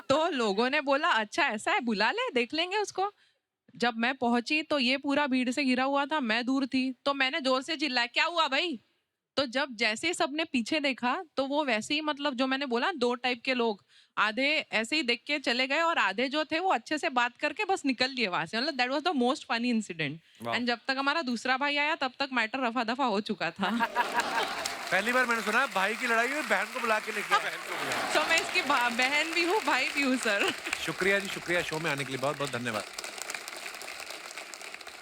तो लोगों ने बोला अच्छा ऐसा है, बुला ले, देख लेंगे उसको। जब मैं पहुंची तो ये पूरा भीड़ से घिरा हुआ था, मैं दूर थी, तो मैंने जोर से चिल्लाया, क्या हुआ भाई? तो जब जैसे ही सबने पीछे देखा तो वो वैसे ही, मतलब जो मैंने बोला 2 टाइप के लोग, आधे ऐसे ही देख के चले गए और आधे जो थे वो अच्छे से बात करके बस निकल लिए वहां से। मतलब that was the most funny incident. And जब तक हमारा दूसरा भाई आया तब तक मैटर रफा दफा हो चुका था। पहली बार मैंने सुना भाई की लड़ाई में बहन को बुला के लेके बहन को बुला। तो मैं इसकी बहन भी हूँ, भाई भी हूँ सर। शुक्रिया जी, शुक्रिया शो में आने के लिए, बहुत बहुत धन्यवाद।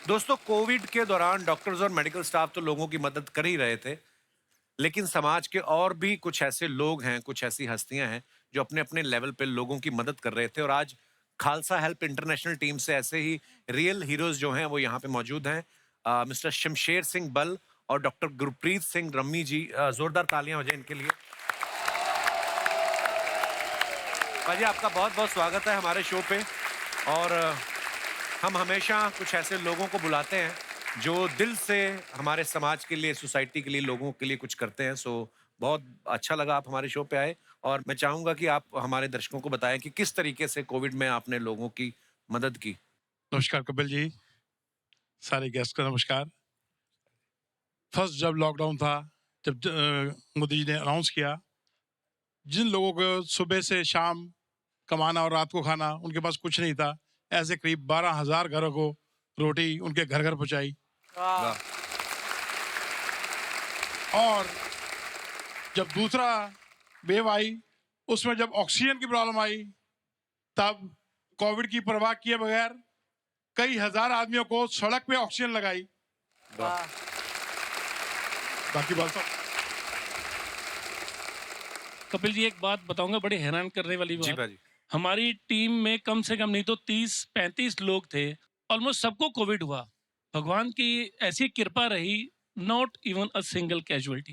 दोस्तों, कोविड के दौरान डॉक्टर्स और मेडिकल स्टाफ तो लोगों की मदद कर ही रहे थे, लेकिन समाज के और भी कुछ ऐसे लोग हैं, कुछ ऐसी हस्तियां हैं जो अपने अपने लेवल पे लोगों की मदद कर रहे थे। और आज खालसा हेल्प इंटरनेशनल टीम से ऐसे ही रियल हीरोज जो हैं वो यहाँ पे मौजूद हैं। मिस्टर शमशेर सिंह बल और डॉक्टर गुरप्रीत सिंह रम्मी जी, जोरदार तालियां हो जाए इनके लिए। भाजी, आपका बहुत बहुत स्वागत है हमारे शो पे। और हम हमेशा कुछ ऐसे लोगों को बुलाते हैं जो दिल से हमारे समाज के लिए, सोसाइटी के लिए, लोगों के लिए कुछ करते हैं। सो बहुत अच्छा लगा आप हमारे शो पे आए, और मैं चाहूंगा कि आप हमारे दर्शकों को बताएं कि किस तरीके से कोविड में आपने लोगों की मदद की। नमस्कार कपिल जी, सारे गेस्ट को नमस्कार। फर्स्ट जब लॉकडाउन था, जब मोदी जी ने अनाउंस किया, जिन लोगों को सुबह से शाम कमाना और रात को खाना, उनके पास कुछ नहीं था, ऐसे करीब 12,000 घरों को रोटी उनके घर घर पहुंचाई। और जब दूसरा वेव आई, उसमें जब ऑक्सीजन की प्रॉब्लम आई, तब कोविड की परवाह किए बगैर कई हजार आदमियों को सड़क पे ऑक्सीजन लगाई। बाकी बात कपिल जी, एक बात बताऊंगा, बड़े हैरान करने वाली जी बात। भाजी। हमारी टीम में कम से कम नहीं तो 30-35 लोग थे, ऑलमोस्ट सबको कोविड हुआ। भगवान की ऐसी कृपा रही, not even a single casualty,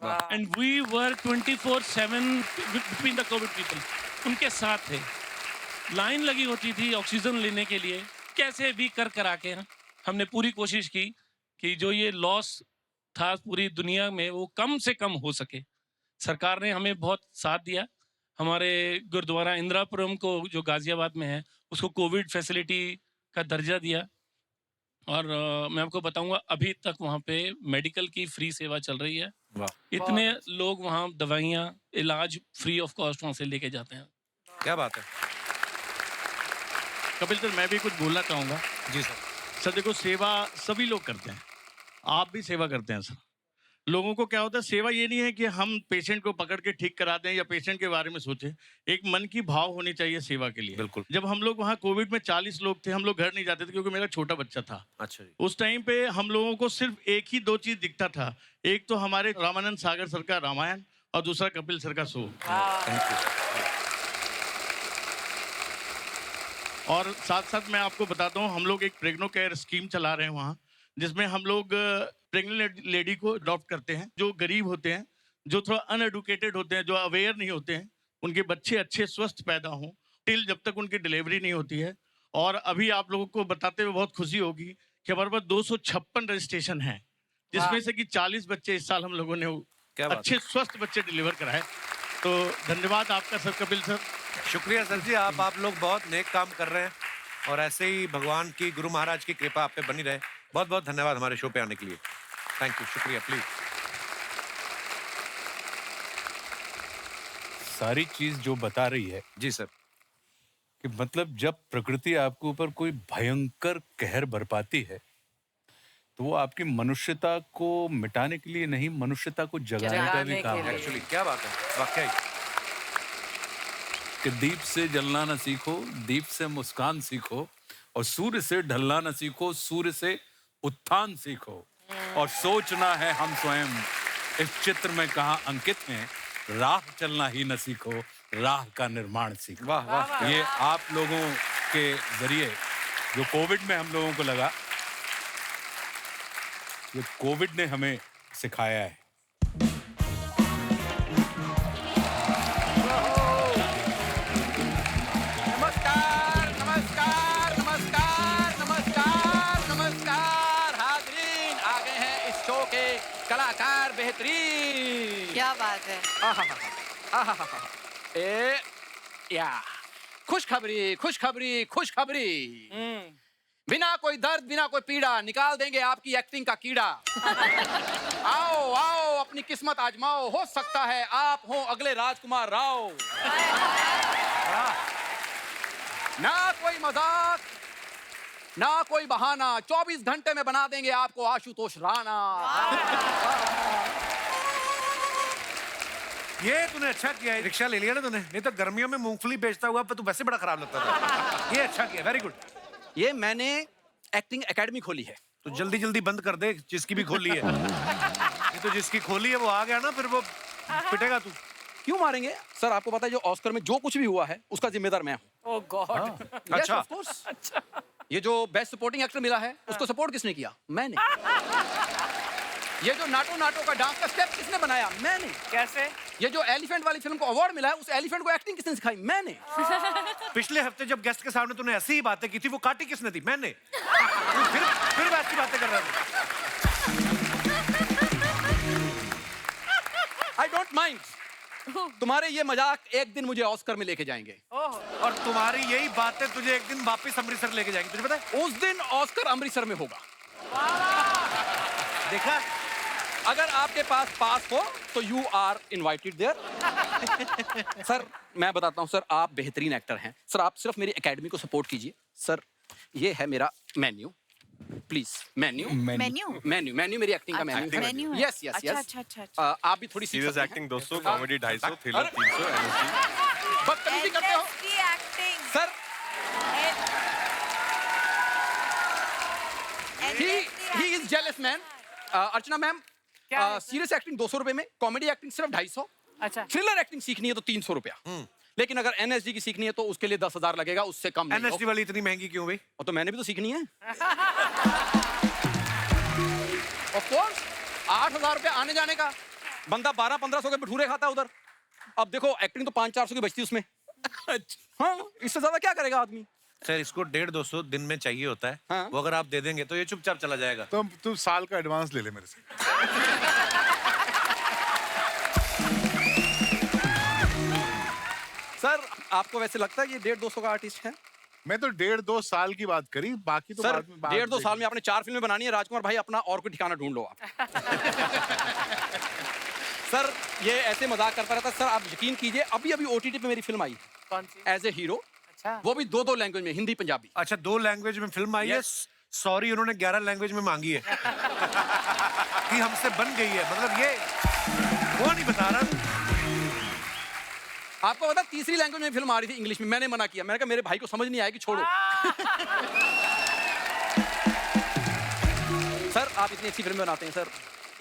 and we were 24/7 between the covid people. उनके साथ थे, लाइन लगी होती थी ऑक्सीजन लेने के लिए, कैसे भी कर करा के हमने पूरी कोशिश की कि जो ये लॉस था पूरी दुनिया में वो कम से कम हो सके। सरकार ने हमें बहुत साथ दिया। हमारे गुरुद्वारा इंदिरापुरम को, जो गाजियाबाद में है, उसको कोविड फैसिलिटी का दर्जा दिया। और मैं आपको बताऊंगा, अभी तक वहाँ पे मेडिकल की फ्री सेवा चल रही है। इतने लोग वहाँ दवाइयाँ, इलाज फ्री ऑफ कॉस्ट वहाँ से लेके जाते हैं। क्या बात है। कपिल सर, मैं भी कुछ बोलना चाहूँगा। जी सर। सर देखो, सेवा सभी लोग करते हैं, आप भी सेवा करते हैं सर। लोगों को क्या होता है, सेवा ये नहीं है कि हम पेशेंट को पकड़ के ठीक करा दें या पेशेंट के बारे में सोचें, एक मन की भाव होनी चाहिए सेवा के लिए। बिल्कुल। जब हम लोग वहाँ कोविड में 40 लोग थे, हम लोग घर नहीं जाते थे क्योंकि मेरा छोटा बच्चा था। अच्छा जी। उस टाइम पे हम लोगों को सिर्फ एक ही 2 चीज दिखता था, एक तो हमारे रामानंद सागर सर का रामायण और दूसरा कपिल सर का शो। और साथ साथ मैं आपको बताता हूँ, हम लोग एक प्रेग्नो केयर स्कीम चला रहे हैं वहाँ, जिसमें हम लोग प्रेग्नेंट लेडी को अडॉप्ट करते हैं, जो गरीब होते हैं, जो थोड़ा अनएडुकेटेड होते हैं, जो अवेयर नहीं होते हैं, उनके बच्चे अच्छे स्वस्थ पैदा हों टिल जब तक उनकी डिलीवरी नहीं होती है। और अभी आप लोगों को बताते हुए बहुत खुशी होगी कि हमारे पास 256 रजिस्ट्रेशन हैं, जिसमें से कि 40 बच्चे इस साल हम लोगों ने अच्छे स्वस्थ बच्चे डिलीवर कराए। तो धन्यवाद आपका सर, कपिल सर। शुक्रिया सर जी, आप लोग बहुत नेक काम कर रहे हैं, और ऐसे ही भगवान की, गुरु महाराज की कृपा आप पे बनी रहे। बहुत बहुत धन्यवाद हमारे शो पे आने के लिए। थैंक यू, शुक्रिया। प्लीज। सारी चीज जो बता रही है जी सर, कि मतलब जब प्रकृति आपके ऊपर कोई भयंकर कहर बरपाती है, तो वो आपकी मनुष्यता को मिटाने के लिए नहीं, मनुष्यता को जगाने का भी काम है। एक्चुअली क्या बात है, वाकई। कि दीप से जलना न सीखो, दीप से मुस्कान सीखो, और सूर्य से ढलना न सीखो, सूर्य से उत्थान सीखो, और सोचना है हम स्वयं इस चित्र में कहाँ अंकित हैं, राह चलना ही न सीखो, राह का निर्माण सीखो। वाह वाह। ये आप लोगों के जरिए जो कोविड में हम लोगों को लगा, ये कोविड ने हमें सिखाया है। नमस्कार नमस्कार नमस्कार नमस्कार नमस्कार हाज़रीन, आ गए हैं इस शो के कलाकार बेहतरीन। क्या बात है। ए या खुशखबरी खुशखबरी खुशखबरी। बिना कोई दर्द बिना कोई पीड़ा निकाल देंगे आपकी एक्टिंग का कीड़ा। आओ आओ अपनी किस्मत आजमाओ, हो सकता है आप हो अगले राजकुमार राव। ना कोई मजाक ना कोई बहाना, 24 घंटे में बना देंगे आपको आशुतोष राणा। ये तूने अच्छा किया है, रिक्शा ले लिया ना तूने, नहीं तो गर्मियों में मूंगफली बेचता हुआ पर तू वैसे बड़ा खराब लगता था। ये अच्छा किया, वेरी गुड। ये मैंने एक्टिंग एकेडमी खोली है। तो जल्दी जल्दी बंद कर दे जिसकी भी खोली है। ये तो जिसकी खोली है वो आ गया ना, फिर वो पिटेगा तू। क्यों मारेंगे सर? आपको पता है जो ऑस्कर में जो कुछ भी हुआ है उसका जिम्मेदार मैं हूँ। ओह गॉड। अच्छा। ये जो बेस्ट सपोर्टिंग एक्टर मिला है उसको सपोर्ट किसने किया? मैंने। ये जो नाटो का डांस का स्टेप किसने बनाया? मैंने। कैसे? ये जो एलिफेंट वाली फिल्म को अवार्ड मिला है उस एलिफेंट को एक्टिंग किसने सिखाई? मैंने। पिछले हफ्ते जब गेस्ट के सामने तूने ऐसी ही बातें की थी, वो काटी किसने थी? मैंने। तू फिर वैसी बातें कर रहा था। I don't mind. तुम्हारे ये मजाक एक दिन मुझे ऑस्कर में लेके जाएंगे। और तुम्हारी यही बातें तुझे एक दिन वापस अमृतसर लेके जाएंगी, तुझे पता है? उस दिन ऑस्कर अमृतसर में होगा। देखा? अगर आपके पास पास हो तो you are invited there. Sir मैं बताता हूँ सर, आप बेहतरीन एक्टर हैं सर, आप सिर्फ मेरी एकेडमी को सपोर्ट कीजिए। सर ये है मेरा मेन्यू, प्लीज। मेन्यू मेरी एक्टिंग का मेन्यू। Yes yes yes. आप भी थोड़ी serious acting 200, comedy 250, thriller 300, NSD. बदतमीजी करते हो sir. He is jealous man. Archana ma'am, serious acting 200 रुपए में, कॉमेडी एक्टिंग सिर्फ 250। अच्छा। थ्रिलर एक्टिंग सीखनी है तो 300 रुपया। लेकिन अगर एनएसडी की सीखनी है तो उसके लिए 10,000 लगेगा, उससे कम नहीं। एनएसडी वाली इतनी महंगी क्यों भाई? और तो मैंने भी तो सीखनी है। ऑफ कोर्स 8,000 रुपया आने जाने का। बंदा 1200-1500 के भटूरे खाता उधर। अब देखो एक्टिंग तो 500-400 की बचती उसमें। हाँ, इससे ज्यादा क्या करेगा आदमी? सर इसको 150-200 दिन में चाहिए होता है। हाँ? वो अगर आप दे देंगे तो ये चुपचाप चला जाएगा। तो तू साल का एडवांस ले ले मेरे से। सर आपको वैसे लगता है कि 150-200 का आर्टिस्ट है? मैं तो 1.5-2 साल की बात करी, बाकी तो सर बाद में 1.5-2 साल में आपने 4 फिल्में बनानी है। राजकुमार भाई अपना और कोई ठिकाना ढूंढ लो आप। सर ये ऐसे मजाक करता रहता। सर आप यकीन कीजिए अभी अभी OTT पे मेरी फिल्म आई है। कौन सी? As a hero. अच्छा। वो भी 2 लैंग्वेज में, हिंदी पंजाबी। अच्छा 2 लैंग्वेज में फिल्म आई है। सॉरी उन्होंने 11 लैंग्वेज में मांगी है कि हमसे बन गई है। मतलब ये वो नहीं बता रहा। आपको पता 3री लैंग्वेज में फिल्म आ रही थी इंग्लिश में, मैंने मना किया। मैंने कहा मेरे भाई को समझ नहीं आएगी, छोड़ो। सर आप इतनी अच्छी फिल्म बनाते हैं सर,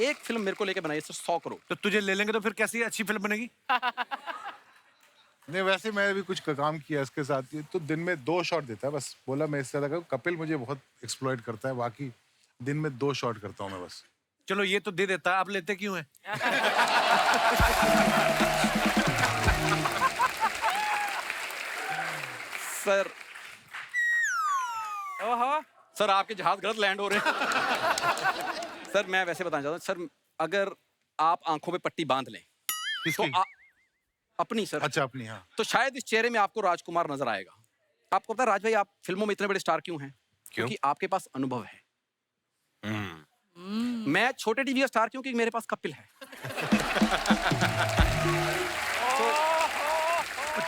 एक फिल्म मेरे को लेके बनाइए सर 100 करोड़। तो तुझे ले लेंगे तो फिर कैसी अच्छी फिल्म बनेगी? नहीं वैसे मैं भी कुछ काम किया इसके साथ। ये तो दिन में 2 शॉट देता है बस। बोला मैं इससे ज्यादा कपिल मुझे बहुत एक्सप्लॉइट करता है, बाकी दिन में 2 शॉट करता हूँ मैं बस। चलो ये तो दे देता है, आप लेते क्यों हैं? सर सर आपके जहाज गलत लैंड हो रहे हैं। सर मैं वैसे बताना चाहता हूँ सर, अगर आप आंखों पे पट्टी बांध लें तो अपनी सर। अच्छा अपनी। हाँ तो शायद इस चेहरे में आपको राजकुमार नजर आएगा। आपको पता है राज भाई आप फिल्मों में इतने बड़े स्टार क्यों हैं? क्योंकि आपके पास अनुभव है। मैं छोटे टीवी का स्टार क्यों? क्योंकि मेरे पास कपिल है।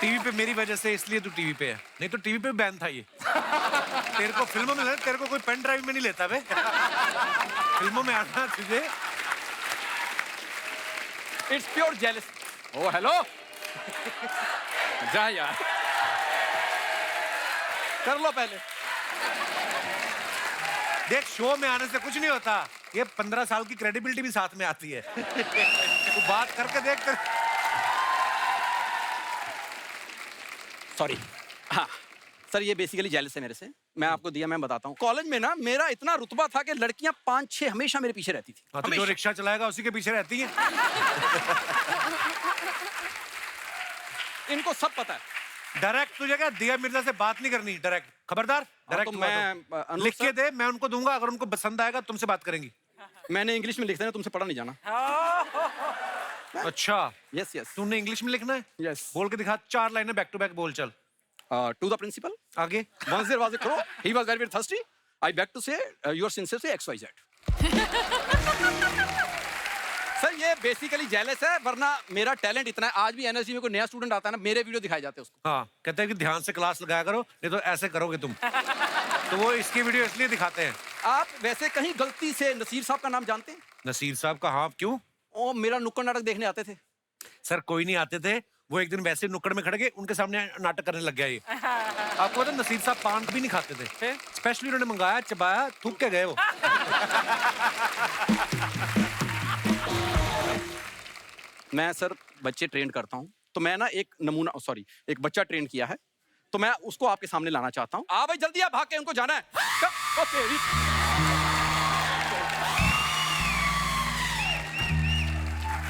टीवी पे मेरी वजह से इसलिए तू टीवी पे है, नहीं तो टीवी पे बैन था ये। तेरे को फिल्मों में तेरे को कोई पेन ड्राइव में नहीं लेता बे। फिल्मों में आना तुझे। It's pure jealous. Oh hello जा यार, कर लो पहले। देख शो में आने से कुछ नहीं होता, ये 15 साल की क्रेडिबिलिटी भी साथ में आती है। तू बात करके देख। सॉरी। हाँ सर ये बेसिकली जेलस है मेरे से। मैं आपको दिया, मैं बताता हूँ। कॉलेज में ना मेरा इतना रुतबा था कि लड़कियां 5-6 हमेशा मेरे पीछे रहती थी। तो जो रिक्शा चलाएगा उसी के पीछे रहती है। इनको सब पता है। डायरेक्ट तुझे क्या दिया मिर्जा से बात नहीं करनी, डायरेक्ट खबरदार। डायरेक्ट तो मैं लिख के दे, मैं उनको दूंगा, अगर उनको पसंद आएगा तुमसे बात करेंगी। मैंने इंग्लिश में लिख देना, तुमसे पढ़ा नहीं जाना। अच्छा यस यस। तूने इंग्लिश में लिखना है? यस। बोल के दिखा, 4 लाइनें बैक टू बैक बोल चल। टू द प्रिंसिपल आगे। Once there was a crow, he was very thirsty. I beg to say your sincere say XYZ। Sir ये बेसिकली जेलस है, वरना मेरा टैलेंट इतना है। आज भी NSG में कोई नया स्टूडेंट आता है ना, मेरे वीडियो दिखाए जाते हैं उसको। हाँ, कहते हैं कि ध्यान से क्लास लगाया करो, नहीं तो ऐसे करोगे तुम। तो वो इसकी वीडियो इसलिए दिखाते हैं। आप वैसे कहीं गलती से नसीर साहब का नाम जानते हैं? नसीर साहब का? हाँ, क्यों? ओ, मेरा नुक्कड़ नाटक देखने आते थे। सर कोई नहीं आते थे, वो एक दिन वैसे नुक्कड़ में खड़े गए, उनके सामने नाटक करने लग गया ये। आपको पता नसीर साहब पान भी नहीं खाते थे, स्पेशली उन्होंने मंगाया, चबाया, थूक के गए वो। मैं सर बच्चे ट्रेन करता हूँ, तो मैं ना एक बच्चा ट्रेन किया है, तो मैं उसको आपके सामने लाना चाहता हूँ। आ भाई जल्दी आ, भाग के उनको जाना है।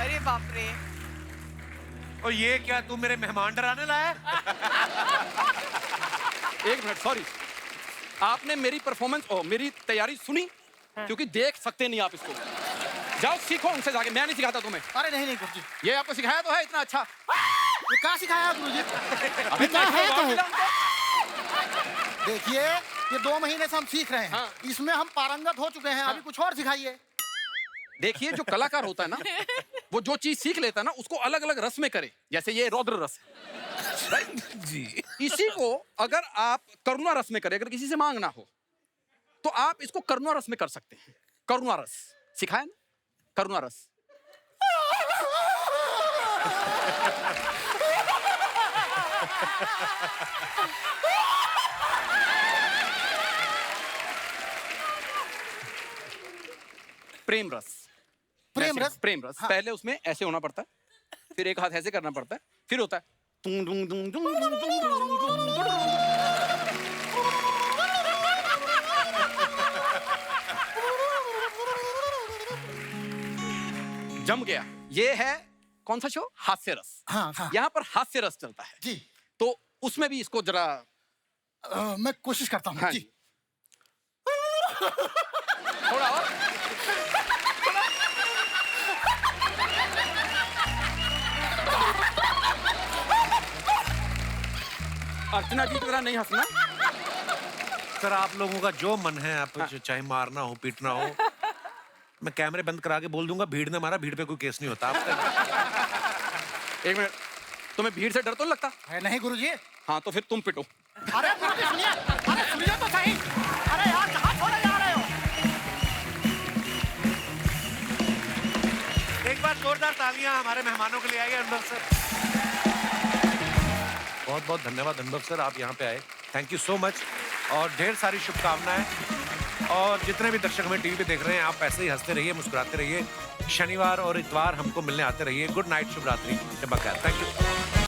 अरे बाप रे। और ये क्या तू मेरे मेहमान डराने लाया? एक मिनट, सॉरी, आपने मेरी परफॉर्मेंस मेरी तैयारी सुनी? क्योंकि देख सकते नहीं आप इसको। जाओ सीखो उनसे जाके, मैं नहीं सिखाता तुम्हें। अरे नहीं गुरुजी, ये आपको सिखाया तो है इतना अच्छा। ये कहाँ सिखाया गुरुजी? अभी क्या है तो कहे? देखिए ये 2 महीने से हम सीख रहे हैं, इसमें हम पारंगत हो चुके हैं, अभी कुछ और सिखाइए। देखिए जो कलाकार होता है ना, वो जो चीज सीख लेता है ना, उसको अलग अलग रस में करे। जैसे ये रौद्र रस है जी, इसी को अगर आप करुणा रस में करें, अगर किसी से मांगना हो तो आप इसको करुणा रस में कर सकते हैं। करुणा रस सिखाया ना, करुणा रस। प्रेम रस। प्रेम रस? प्रेम रस। हाँ। पहले उसमें ऐसे होना पड़ता है, फिर एक हाथ ऐसे करना पड़ता है, फिर होता है तुम दुम दुम दुम दुम दुम दुम दुम। जम गया। ये है कौन सा शो? हास्य रस। हाँ, हाँ। यहाँ पर हास्य रस चलता है जी। तो उसमें भी इसको जरा मैं कोशिश करता हूँ। हाँ जी। थोड़ा और। अर्चना जी की तरह नहीं हंसना। सर आप लोगों का जो मन है, आप चाहे मारना हो, पीटना हो, मैं कैमरे बंद करा के बोल दूंगा भीड़ ने मारा, भीड़ पे कोई केस नहीं होता। एक मिनट, तुम्हें भीड़ से डर तो नहीं लगता? नहीं गुरुजी। हाँ तो फिर तुम पिटो। अरे गुरुजी सुनिए, अरे सुनिए तो सही। अरे यार कहाँ छोड़े जा रहे हो? एक बार जोरदार तालियां हमारे मेहमानों के लिए आइए। अनुभव सर, बहुत बहुत धन्यवाद अनुभव सर, आप यहाँ पे आए, थैंक यू सो मच, और ढेर सारी शुभकामनाएं। और जितने भी दर्शक हमें टीवी पे देख रहे हैं, आप ऐसे ही हंसते रहिए, मुस्कुराते रहिए। शनिवार और इतवार हमको मिलने आते रहिए। गुड नाइट, शुभ रात्रि, शब बखैर, थैंक यू।